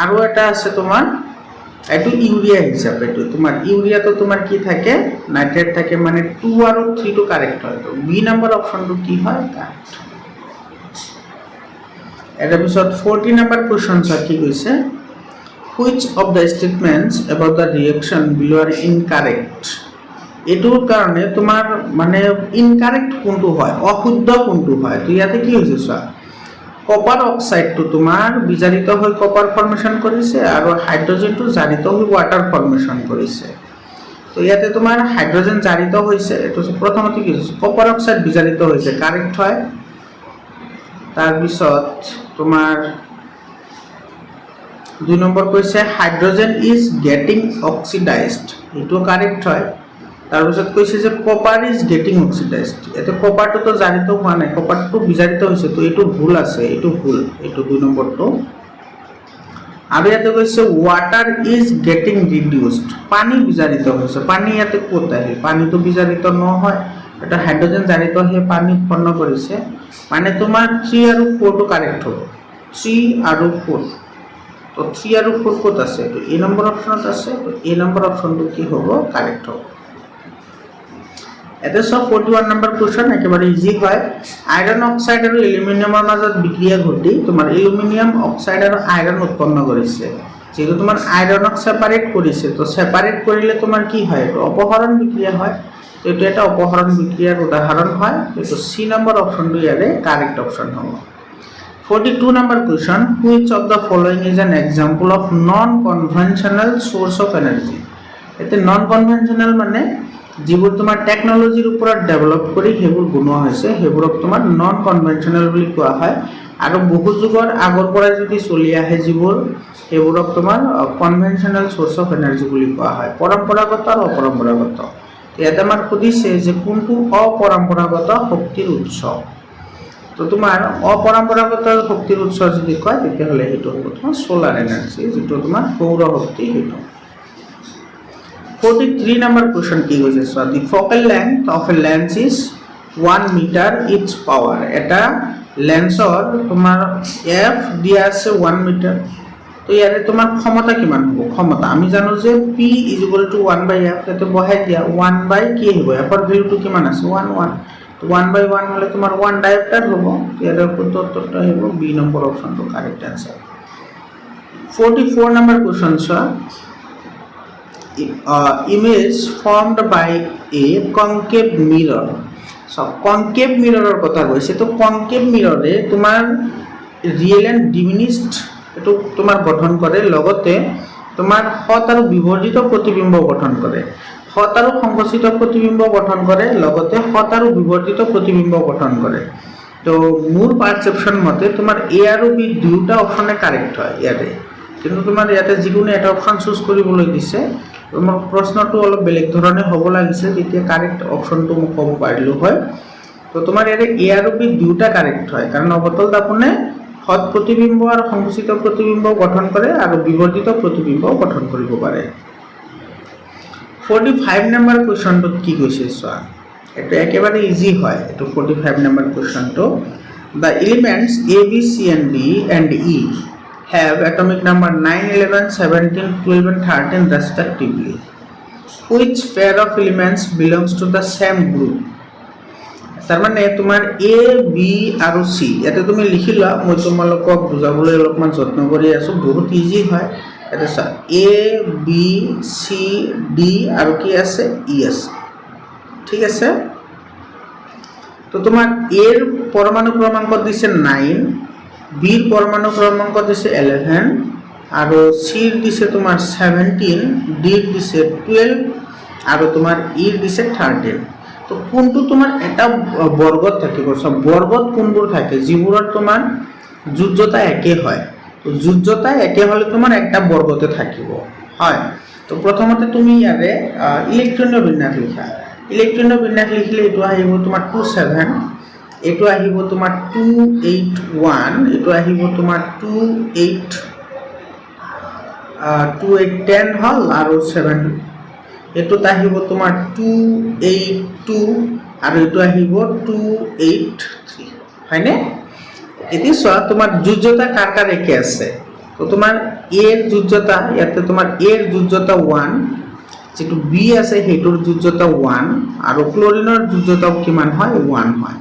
আৰু এটা আছে তোমাৰ এইটো ইউৰিয়া হিচাপে, এইটো তোমাৰ ইউৰিয়াটো তোমাৰ কি থাকে, নাইট্ৰেট থাকে, মানে 2 আৰু 3টো কাৰেক্ট হয়। তো বি নম্বৰ অপশ্যনটো কি হয়, কাৰেক্ট। এটাৰ পিছত 40 নম্বৰ কুৱেশ্যন চোৱা, কি কৈছে, which of the statements about the reaction বিলো আৰ ইনকাৰেক্ট। এইটোৰ কাৰণে তোমাৰ মানে ইনকাৰেক্ট কোনটো হয়, অশুদ্ধ কোনটো হয়। তো ইয়াতে কি হৈছে চোৱা, কপাৰ অক্সাইডটো তোমাৰ বিজাৰিত হৈ কপাৰ ফৰ্মেশ্যন কৰিছে আৰু হাইড্ৰজেনটো জাৰিত হৈ ৱাটাৰ ফৰ্মেশ্যন কৰিছে। তো ইয়াতে তোমাৰ হাইড্ৰজেন জাৰিত হৈছে, এইটো প্ৰথমতে কি হৈছে কপাৰ অক্সাইড বিজাৰিত হৈছে, কাৰেক্ট হয়। তাৰপিছত তোমাৰ 2 নম্বৰ কৈছে হাইড্ৰজেন ইজ গেটিং অক্সিডাইজড, এইটো কাৰেক্ট হয়। তাৰপিছত কৈছে যে কপাৰ ইজ গেটিং অক্সিডাইজড, এতে কপাৰটো জাৰিত হোৱা নাই, কপাৰটো বিজাৰিত হৈছে, তো এইটো ভুল আছে, এইটো ভুল, এইটো 2 নম্বৰটো। আৰু ইয়াতে কৈছে ৱাটাৰ ইজ গেটিং ৰিডিউসড, পানী বিজাৰিত হৈছে, পানী ইয়াতে ক'ত আহিল, পানীটো বিজাৰিত নহয়, এটা হাইড্ৰজেন জাৰিত হৈ পানী উৎপন্ন কৰিছে, মানে তোমাৰ 3 আৰু 4 টো কাৰেক্ট হ'ব, 3 আৰু 4। তো 3 আৰু 4 ক'ত আছে, তো এ নম্বৰ অপশ্যনত আছে, তো এ নম্বৰ অপশ্যনটো কি হ'ব, কাৰেক্ট হ'ব। এটা সব 41 নম্বৰ কোৱেশ্চন একেবাৰে ইজি হয়। আইৰন অক্সাইড আৰু এলুমিনিয়ামৰ মাজত বিক্ৰিয়া ঘটি তোমাৰ এলুমিনিয়াম অক্সাইড আৰু আইৰন উৎপন্ন কৰিছে। যেহেতু তোমাৰ আইৰনক সেপাৰেট কৰিছে, তো সেপাৰেট কৰিলে তোমাৰ কি হয়, এইটো অপহৰণ বিক্ৰিয়া হয়। তো এইটো এটা অপহৰণ বিক্ৰিয়াৰ উদাহৰণ হয়। এইটো সি নম্বৰ অপশনটো ইয়াৰে কাৰেক্ট অপশন হ'ব। 42 number question, which of the following is an example of non conventional source of energy. এতে নন কনভেনশনাল মানে যিবোৰ তোমাৰ টেকনলজিৰ ওপৰত ডেভেলপ কৰি সেইবোৰ বনোৱা হৈছে, সেইবোৰক তোমাৰ নন কনভেনশনাল বুলি কোৱা হয়। আৰু বহু যুগৰ আগৰ পৰা যদি চলি আহে যিবোৰ, সেইবোৰক তোমাৰ কনভেনশনাল সোৰ্স অফ এনাৰ্জি বুলি কোৱা হয়, পৰম্পৰাগত আৰু অপৰম্পৰাগত। ইয়াতে আমাক সুধিছে যে কোনটো অপৰম্পৰাগত শক্তিৰ উৎস। তো তোমাৰ অপৰম্পৰাগত শক্তিৰ উৎস যদি কয় তেতিয়াহ'লে সেইটো হ'ব তোমাৰ সোলাৰ এনাৰ্জি, যিটো তোমাৰ সৌৰ শক্তি সেইটো। 43 নম্বৰ কোৱেশ্চন কি কৈছে চোৱা, the focal length of a lens is 1 metre its power. এটা লেন্সৰ তোমাৰ এফ দিয়া আছে 1 মিটাৰ। তো ইয়াৰে তোমাৰ ক্ষমতা কিমান হ'ব, ক্ষমতা আমি জানো যে P = 1/f, এতে বহাই দিয়া 1 বাই কি হ'ব, এফৰ ভ্যালুটো কিমান আছে 1 তো 1/1 হলে তোমাৰ 1 ডায়োপ্টাৰ হ'ব। ইয়াৰে উত্তৰটো আহিব বি নম্বৰ অপশনটো কাৰেক্ট आंसर। 44 নম্বৰ কোৱেশ্চন চোৱা, image formed by a concave mirror। So concave মিৰৰৰ কথা কৈছে। তো কনকেভ মিৰৰে তোমাৰ ৰিয়েল এন্ড ডিমিনিশড এটো তোমাৰ গঠন কৰে, লগতে তোমাৰ হত আৰু বিবৰ্জিত প্ৰতিবিম্ব গঠন কৰে, হত আৰু সংকোচিত প্ৰতিবিম্ব গঠন কৰে, লগতে হত আৰু বিবৰ্জিত প্ৰতিবিম্ব গঠন কৰে। তো মোৰ পাৰসেপশন মতে তোমাৰ এ আৰু বি দুটা অপশনে কাৰেক্ট হয় ইয়াতে, কিন্তু তোমাৰ ইয়াতে যিকোনো এটা অপশন চুজ কৰিবলৈ দিছে। তোমাৰ প্ৰশ্নটো অলপ বেলেগ ধৰণে হ'ব লাগিছে, তেতিয়া কাৰেক্ট অপশনটো মই ক'ব পাৰিলো হয়। তো তোমাৰ ইয়াতে এ আৰু বি দুটা কাৰেক্ট হয়, কাৰণ অৱতল দাপনে হত প্ৰতিবিম্ব আৰু সংকোচিত প্ৰতিবিম্ব গঠন কৰে আৰু বিবৰ্জিত প্ৰতিবিম্ব গঠন কৰিব পাৰে। 45 নম্বৰ কোৱেশ্চনটো কি কৈছে চোৱা, এটা একেবাৰে ইজি হয় এইটো 45 number কোৱেশ্চনটো। The elements A, B, C and D and E have atomic number 9, 11, 17, 12 and 13 respectively. Which pair of elements belongs to the same group? তার মানে তোমাৰ A, B আৰু C ইয়াতে তুমি লিখি লোৱা, মই তোমালোকক বুজাবলৈ অলপমান যত্ন কৰি আছো, বহুত ইজি হয়। এটা চোৱা A, B, C, D আৰু কি আছে E আছে, ঠিক আছে। তো তোমাৰ A ৰ পৰমাণু ক্ৰমাংক দিছে 9, B ৰ পৰমাণু ক্ৰমাংক দিছে 11 আৰু C ৰ দিছে তোমাৰ 17, D ৰ দিছে 12 আৰু তোমাৰ E ৰ দিছে 13। তো কোনটো তোমাৰ এটা বৰ্গত থাকিব, সব বৰ্গত কোনবোৰ থাকে যিবোৰৰ তোমাৰ যোজ্যতা একে হয়। তো যোজ্যতা একে হলে তোমাৰ একটা বৰ্গতে থাকিব হয়। তো প্ৰথমতে তুমি ইয়াৰে ইলেক্ট্ৰনীয় বিন্যাস লিখা, ইলেক্ট্ৰনীয় বিন্যাস লিখিলে এইটো আহিব তোমাৰ 27, এইটো আহিব তোমাৰ 281, এইটো আহিব তোমাৰ 2810 হল আৰু 7, এটোত আহিব তোমাৰ 282 আৰু এটো আহিব 283 হয়নে। এতিয়া চোৱা তোমাৰ যোজ্যতা কাৰ কাৰ একে আছে। তো তোমাৰ A এৰ যোজ্যতা ইয়াতে তোমাৰ A এৰ যোজ্যতা 1, যেটো B আছে হেটোৰ যোজ্যতা 1 আৰু ক্লোৰিনৰ যোজ্যতা কিমান হয় 1 হয়।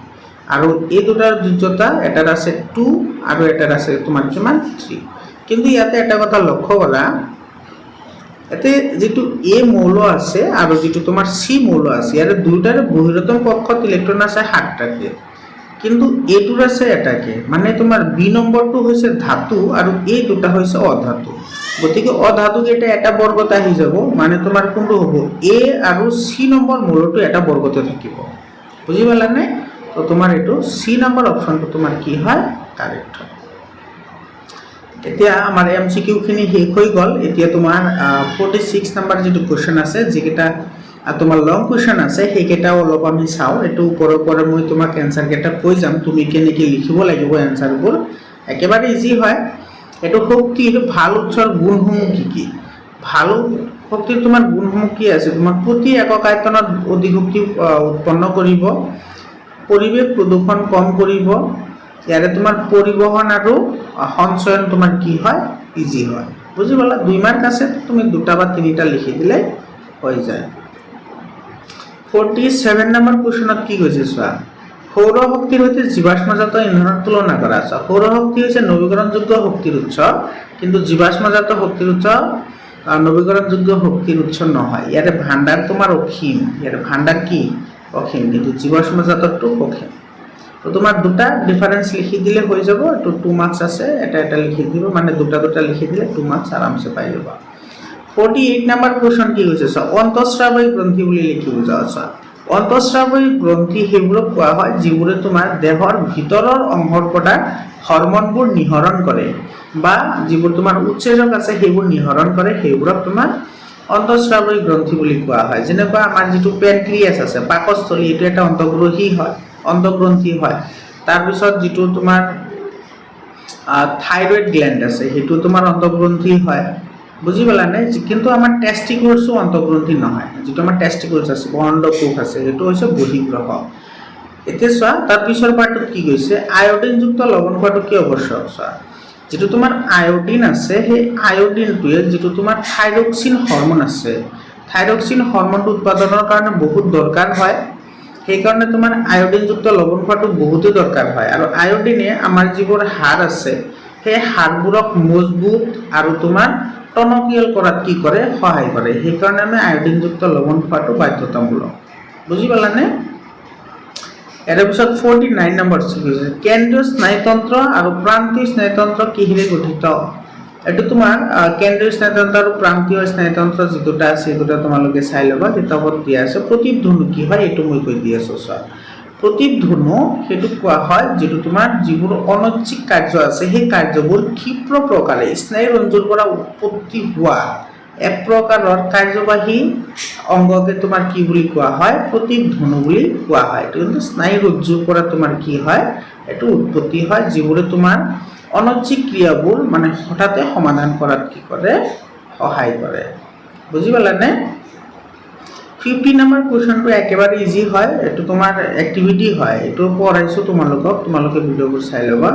আৰু এই দুটাৰ যোজ্যতা এটাৰ আছে 2 আৰু এটাৰ আছে তোমাৰ কিমান 3। কিন্তু ইয়াতে এটা কথা লক্ষ্য কৰা, এতে যেটো A মৌল আছে আৰু যেটো তোমাৰ C মৌল আছে, ইয়াৰ দুটাৰ বহিৰতম কক্ষত ইলেক্ট্ৰন আছে 7টাকে। কিন্তু এইটোৰ আছে এটাকে, মানে তোমাৰ বি নম্বৰটো হৈছে ধাতু আৰু এই দুটা হৈছে অধাতু। গতিকে অধাতু কেইটা এটা বৰ্গত আহি যাব, মানে তোমাৰ কোনটো হ'ব, এ আৰু চি নম্বৰ মূলটো এটা বৰ্গতে থাকিব। বুজি পালানে? তো তোমাৰ এইটো চি নম্বৰ অপশ্যনটো তোমাৰ কি হয়, কাৰেক্ট হয়। এতিয়া আমাৰ MCQ খিনি শেষ হৈ গ'ল। এতিয়া তোমাৰ 46 নম্বৰ যিটো কুৱেশ্যন আছে, যিকেইটা তোমাৰ লং কুৱেশ্যন আছে সেইকেইটাও অলপ আমি চাওঁ। এইটো ওপৰৰ পৰা মই তোমাক এনচাৰ কেইটা কৈ যাম, তুমি কেনেকৈ লিখিব লাগিব এনচাৰবোৰ। একেবাৰে ইজি হয়। এইটো শক্তিৰ ভাল উৎসৰ গুণসমূহ কি কি? ভাল শক্তিৰ তোমাৰ গুণসমূহ কি আছে? তোমাৰ প্ৰতি একক আয়তনত অধিক শক্তি উৎপন্ন কৰিব, পৰিৱেশ প্ৰদূষণ কম কৰিব, ইয়াৰে তোমাৰ পৰিবহন আৰু সঞ্চয়ন তোমাৰ কি হয়, ইজি হয়। বুজি পালা? 2 মাৰ্ক আছে, তুমি 2টা বা 3টা লিখি দিলে হৈ যায়। 47 নম্বৰ কুৱেশ্যনত কি কৈছে চোৱা, সৌৰ শক্তিৰ সৈতে জীৱাশ্মজাত ইন্ধনৰ তুলনা কৰা। সৌৰ শক্তি হৈছে নৱীকৰণযোগ্য শক্তিৰ উৎস, কিন্তু জীৱাশ্মজাত শক্তিৰ উৎস নৱীকৰণযোগ্য শক্তিৰ উৎস নহয়। ইয়াৰে ভাণ্ডাৰ তোমাৰ অসীম, ইয়াৰে ভাণ্ডাৰ কি, অসীম, কিন্তু জীৱাশ্মজাতটো অসীম। তো তোমাৰ 2টা ডিফাৰেন্স লিখি দিলে হৈ যাব। এইটো 2 মাৰ্কস আছে, এটা লিখি দিব, মানে 2টা লিখি দিলে 2 মাৰ্কস আৰামসে পাই যাবা। 48 নম্বৰ কুৱেশ্যন কি হৈছে চোৱা, অন্তঃস্ৰাৱী গ্ৰন্থি বুলি লিখি বুজা। চোৱা, অন্তঃস্ৰাৱী গ্ৰন্থি সেইবোৰক কোৱা হয় যিবোৰে তোমাৰ দেহৰ ভিতৰৰ অংশৰ পৰা হৰমনবোৰ নিহৰণ কৰে, বা যিবোৰ তোমাৰ উৎসেচক আছে সেইবোৰ নিহৰণ কৰে, সেইবোৰক তোমাৰ অন্তঃস্ৰাৱী গ্ৰন্থি বুলি কোৱা হয়। যেনেকুৱা আমাৰ যিটো পেনক্ৰিয়াছ আছে, পাকস্থলী, এইটো এটা অন্তঃগ্ৰন্থি হয়, অন্তঃগ্ৰন্থি হয়। তাৰপিছত যিটো তোমাৰ থাইৰয়েড গ্ল্যান্ড আছে, সেইটো তোমাৰ অন্তঃগ্ৰন্থি হয়। বুজি পালানে? কিন্তু আমাৰ টেষ্টিকুলছো অন্তঃগ্ৰন্থি নহয়। যিটো আমাৰ টেষ্টিকুলছ আছে, অন্ডকোষ আছে, সেইটো হৈছে বহিঃগ্ৰহ। এতিয়া চোৱা, তাৰ পিছৰ পাৰ্টত কি কৈছে, আয়োডিনযুক্ত লৱণ খোৱাটো কি আৱশ্যক। চোৱা, যিটো তোমাৰ আয়োডিন আছে, সেই আয়োডিনটোৱে যিটো তোমাৰ থাইৰক্সিন হৰমন আছে, থাইৰক্সিন হৰমনটো উৎপাদনৰ কাৰণে বহুত দৰকাৰ হয়। সেইকাৰণে তোমাৰ আয়োডিনযুক্ত লৱণ খোৱাটো বহুতো দৰকাৰ হয়। আৰু আয়োডিনে আমাৰ যিবোৰ হাড় আছে, সেই হাড়বোৰক মজবুত আৰু তোমাৰ টনকিয়াল কৰাত কি কৰে, সহায় কৰে। সেইকাৰণে আমি আয়োডিনযুক্ত লৱণ খোৱাটো বাধ্যতামূলক। বুজি পালানে? ইয়াৰ পিছত 49 নম্বৰ কৈছে, কেন্দ্ৰীয় স্নায়ুতন্ত্ৰ আৰু প্ৰান্তীয় স্নায়ুতন্ত্ৰ কিহেৰে গঠিত। এইটো তোমাৰ কেন্দ্ৰীয় স্নায়ুতন্ত্ৰ আৰু প্ৰান্তীয় স্নায়ুতন্ত্ৰ যি দুটা আছে, এই দুটা তোমালোকে চাই ল'বা, কিতাপত দিয়া আছে। প্ৰতিধ্বনি কি হয় এইটো মই কৈ দি আছো। চোৱা, প্ৰতিধ্বনি সেইটো কোৱা হয় যিটো তোমাৰ যিবোৰ অনৈচ্ছিক কাৰ্য আছে, সেই কাৰ্যবোৰ ক্ষিপ্ৰ প্ৰকাৰে স্নায়ুৰঞ্জুৰ পৰা উৎপত্তি হোৱা এক প্ৰকাৰৰ কাৰ্যবাহী অংগকে তোমাৰ কি বুলি কোৱা হয়, প্ৰতিধ্বনি বুলি কোৱা হয়। এইটো কিন্তু স্নায়ুৰজ্জুৰ পৰা তোমাৰ কি হয়, এইটো উৎপত্তি হয়, যিবোৰে তোমাৰ অনৈচ্ছিক ক্ৰিয়াবোৰ মানে হঠাতে সমাধান কৰাত কি কৰে, সহায় কৰে। বুজি পালানে? 50 নম্বৰ কুৱেশ্যনটো একেবাৰে ইজি হয়। এইটো তোমাৰ এক্টিভিটি হয়, এইটো পঢ়াইছোঁ তোমালোকক, তোমালোকে ভিডিঅ'বোৰ চাই ল'বা।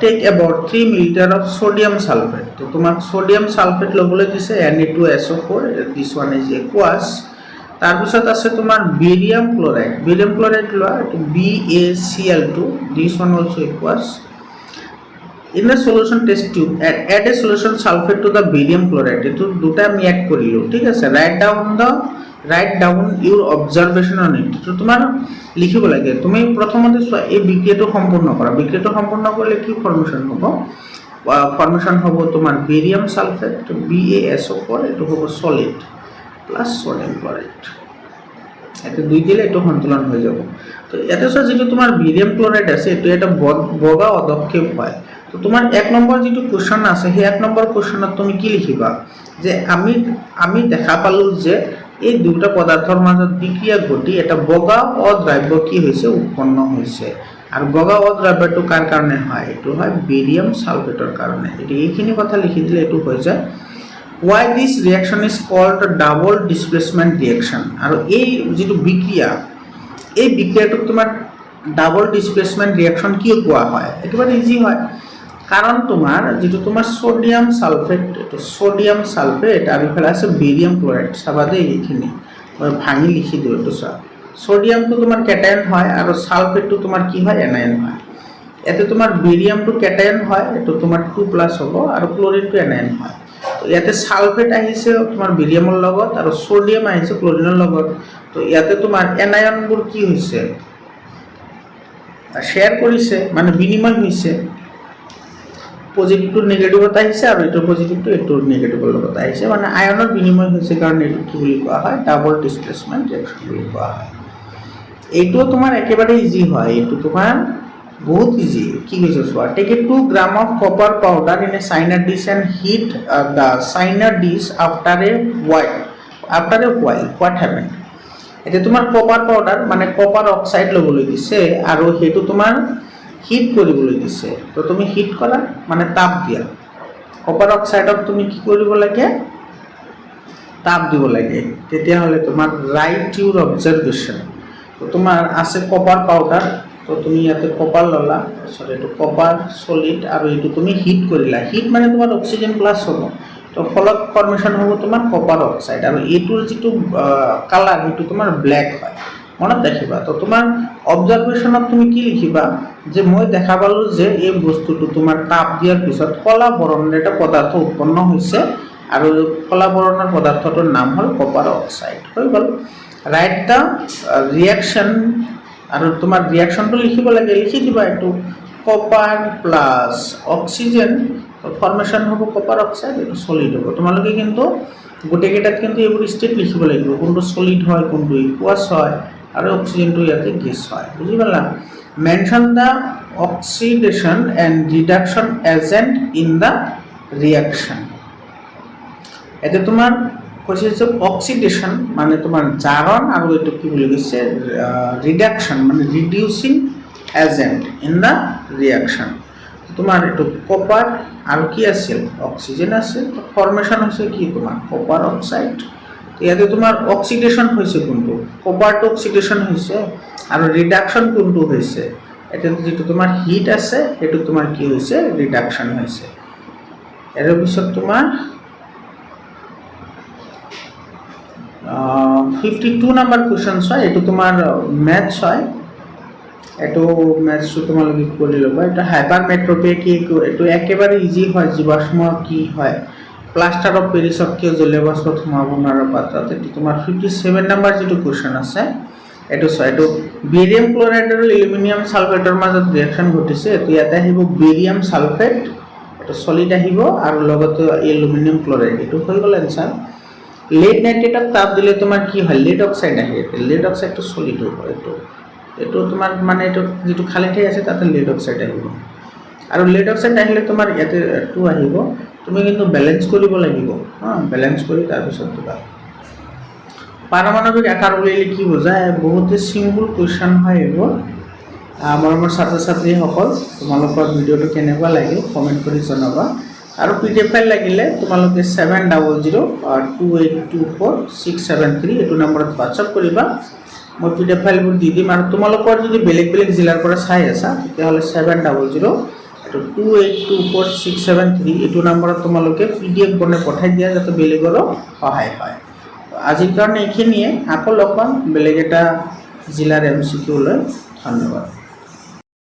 Take about 3 millilitre of sodium sulphate. তো তোমাক সোডিয়াম সালফেট ল'বলৈ দিছে, Na2SO4, দিছ ওৱান ইজ একুৱাছ। তাৰপিছত আছে তোমাৰ বেৰিয়াম ক্লৰাইড, বেৰিয়াম ক্লৰাইড লোৱা, এইটো BaCl2, this one also aqueous. In the solution test tube, add a solution sulfate to the barium chloride. এইটো দুটা আমি এড কৰিলো, ঠিক আছে। write down your observation on it. তো তোমাৰ লিখিব লাগে, তুমি প্ৰথমতে চোৱা, এই বিক্ৰিয়াটো সম্পূৰ্ণ কৰা। বিক্ৰিয়াটো সম্পূৰ্ণ কৰিলে কি ফৰ্মেশন হ'ব, ফৰ্মেশন হ'ব তোমাৰ বেৰিয়াম সালফেট, BaSO4, এইটো হ'ব সলিড প্লাস সোডিয়াম ক্লৰাইড। এটা দুই দিলে এইটো সন্তুলন হৈ যাব। তো ইয়াতে চোৱা, যিটো তোমাৰ বেৰিয়াম ক্লৰাইড আছে, এইটো এটা বগা অদক্ষেপ হয়। তো তোমাৰ 1 নম্বৰ যিটো কুৱেশ্যন আছে, সেই 1 নম্বৰ কুৱেশ্যনত তুমি কি লিখিবা, যে আমি দেখা পালো যে এই দুটা পদাৰ্থৰ মাজত বিক্ৰিয়া ঘটি এটা বগা অদ্ৰাব্য কি হৈছে, উৎপন্ন হৈছে। আৰু বগা অদ্ৰাব্যটো কাৰ কাৰণে হয়, এইটো হয় বেৰিয়াম সালফেটৰ কাৰণে। এইখিনি কথা লিখি দিলে এইটো হৈ যায়। Why this reaction is called double displacement reaction? আৰু এই যিটো বিক্ৰিয়া, এই বিক্ৰিয়াটোক তোমাৰ ডাবল ডিসপ্লেসমেন্ট ৰিঅ্যাকশন কিয় কোৱা হয়, একেবাৰে ইজি হয়। কাৰণ তোমাৰ যিটো তোমাৰ সোডিয়াম সালফেট, এইটো সোডিয়াম সালফেট আৰু ইফালে আছে বেৰিয়াম ক্লৰাইড। চাবা দেই, এইখিনি মই ভাঙি লিখি দিওঁ। এইটো চোৱা, সোডিয়ামটো তোমাৰ কেটায়ন হয় আৰু সালফেটটো তোমাৰ কি হয়, এনায়ন হয়। ইয়াতে তোমাৰ বেৰিয়ামটো কেটায়ন হয়, এইটো তোমাৰ 2+ হ'ব, আৰু ক্লৰিনটো এনায়ন হয়। তো ইয়াতে সালফেট আহিছে তোমাৰ বেৰিয়ামৰ লগত, আৰু সোডিয়াম আহিছে ক্লৰিনৰ লগত। তো ইয়াতে তোমাৰ এনায়নবোৰ কি হৈছে, শ্বেয়াৰ কৰিছে মানে বিনিময় হৈছে, পজিটিভটো নেগেটিভত আহিছে আৰু এইটোৰ পজিটিভটো এইটোৰ নেগেটিভৰ লগত আহিছে, মানে আয়নৰ বিনিময় হৈছে কাৰণে এইটো কি বুলি কোৱা হয়, ডাবল ডিছপ্লেচমেণ্ট ৰিয়েকশ্যন বুলি কোৱা হয়। এইটো তোমাৰ একেবাৰে ইজি হয়, এইটো তোমাৰ বহুত ইজি। কি কৈছে চোৱা, take a 2 gram of copper powder in a china dish and heat the china dish after a while what happen. এতিয়া তোমাৰ কপাৰ পাউডাৰ মানে কপাৰ অক্সাইড ল'বলৈ দিছে আৰু সেইটো তোমাৰ হিট কৰিবলৈ দিছে। তো তুমি হিট কৰা মানে তাপ দিয়া, কপাৰ অক্সাইডক তুমি কি কৰিব লাগে, তাপ দিব লাগে। তেতিয়াহ'লে তোমাৰ ৰাইট ইউৰ অবজাৰভেশ্যন। তো তোমাৰ আছে কপাৰ পাউডাৰ, তো তুমি ইয়াতে কপাৰ ল'লা, তাৰপিছত এইটো কপাৰ চলিড আৰু এইটো তুমি হিট কৰিলা। হিট মানে তোমাৰ অক্সিজেন প্লাছ হ'ব, তো ফলত ফৰ্মেশ্যন হ'ব তোমাৰ কপাৰ অক্সাইড, আৰু এইটোৰ যিটো কালাৰ সেইটো তোমাৰ ব্লেক হয়, মনত ৰাখিবা। তো তোমাৰ অবজাৰভেশ্যনত তুমি কি লিখিবা, যে মই দেখা পালোঁ যে এই বস্তুটো তোমাৰ তাপ দিয়াৰ পিছত কলা বৰণৰ এটা পদাৰ্থ উৎপন্ন হৈছে আৰু কলা বৰণৰ পদাৰ্থটোৰ নাম হ'ল কপাৰ অক্সাইড। হৈ গ'ল। ৰাইট দ্য ৰিয়েকশ্যন, আৰু তোমাৰ ৰিয়েকশ্যনটো লিখিব লাগে, লিখি দিবা এইটো কপাৰ প্লাছ অক্সিজেন, ফৰ্মেশ্যন হ'ব কপাৰ অক্সাইড, এইটো চলিড হ'ব। তোমালোকে কিন্তু গোটেইকেইটাত কিন্তু এইবোৰ ষ্টেপ লিখিব লাগিব, কোনটো চলিড হয়, কোনটো ইকুৱাছ হয়, আৰু অক্সিজেনটো ইয়াতে গেছ হয়। বুজি পালা? Mention the oxidation and reduction agent in the reaction. এতিয়া তোমাৰ কৈছে যে অক্সিডেশ্যন মানে তোমাৰ জাৰণ, আৰু এইটো কি বুলি কৈছে ৰিডাকশ্যন মানে reducing agent in the reaction. তোমাৰ এইটো কপাৰ আৰু কি আছিল, অক্সিজেন আছিল, ফৰ্মেশ্যন হৈছে কি তোমাৰ কপাৰ অক্সাইড। ইয়াতে তোমাৰ অক্সিডেশ্যন হৈছে কোনটো, কপাৰটো অক্সিডেশ্যন হৈছে, আৰু ৰিডাকশ্যন কোনটো হৈছে, এতিয়া যিটো তোমাৰ হিট আছে সেইটো তোমাৰ কি হৈছে, ৰিডাকশ্যন হৈছে। ইয়াৰ পিছত তোমাৰ 52 নম্বৰ কুৱেশ্যনছ হয়, এইটো তোমাৰ মেথছ হয়। এইটো মেথছটো তোমালোকে কৰি ল'বা। এইটো হাইপাৰমেট্ৰপিয়া কি, এইটো একেবাৰে ইজি হয়। জীৱাশ্ম কি হয়, প্লাষ্টাৰ অফ পেৰিছত কিয় জলীয় বাষ্পত সোমাব নোৱাৰা পাত্ৰত, এইটো তোমাৰ 57 নম্বৰ যিটো কুৱেশ্যন আছে এইটো চোৱা। এইটো বেৰিয়াম ক্লৰাইড আৰু এলুমিনিয়াম ছালফেটৰ মাজত ৰিয়েকশ্যন ঘটিছে, এইটো ইয়াতে আহিব বেৰিয়াম ছালফেট, এইটো চলিড আহিব, আৰু লগতে এলুমিনিয়াম ক্লৰাইড, এইটো হৈ গ'ল এনচাৰ। লেড নাইট্ৰেটক তাপ দিলে তোমাৰ কি হয়, লেড অক্সাইড আহে, লেড অক্সাইডটো চলিড হ'ব। এইটো তোমাৰ মানে এইটো যিটো খালী ঠাই আছে তাতে লেড অক্সাইড আহিব, আৰু লেড অক্সাইড আহিলে তোমাৰ ইয়াতে 2 আহিব। তুমি কিন্তু বেলেঞ্চ কৰিব লাগিব, বেলেঞ্চ কৰি তাৰপিছত দিবা। পাৰমাণৱিক আকাৰ উলিয়ালে কি বুজায়, বহুতে চিম্পল কুৱেশ্যন হয় এইবোৰ। মৰমৰ ছাত্ৰ ছাত্ৰীসকল, তোমালোকৰ ভিডিঅ'টো কেনেকুৱা লাগে কমেণ্ট কৰি জনাবা, আৰু PDF ফাইল লাগিলে তোমালোকে 7002824673 এইটো নম্বৰত হোৱাটছআপ কৰিবা। মই PDF ফাইলবোৰ দি দিম, আৰু তোমালোকৰ যদি বেলেগ বেলেগ জিলাৰ পৰা চাই আছা তেতিয়াহ'লে 7002824673 এইটো নম্বৰত তোমালোকে PDF বনাই পঠাই দিয়া, যাতে বেলেগৰো সহায় হয়। আজিৰ কাৰণে এইখিনিয়ে, আকৌ লগ পাম বেলেগ এটা জিলাৰ MCQ লৈ। ধন্যবাদ।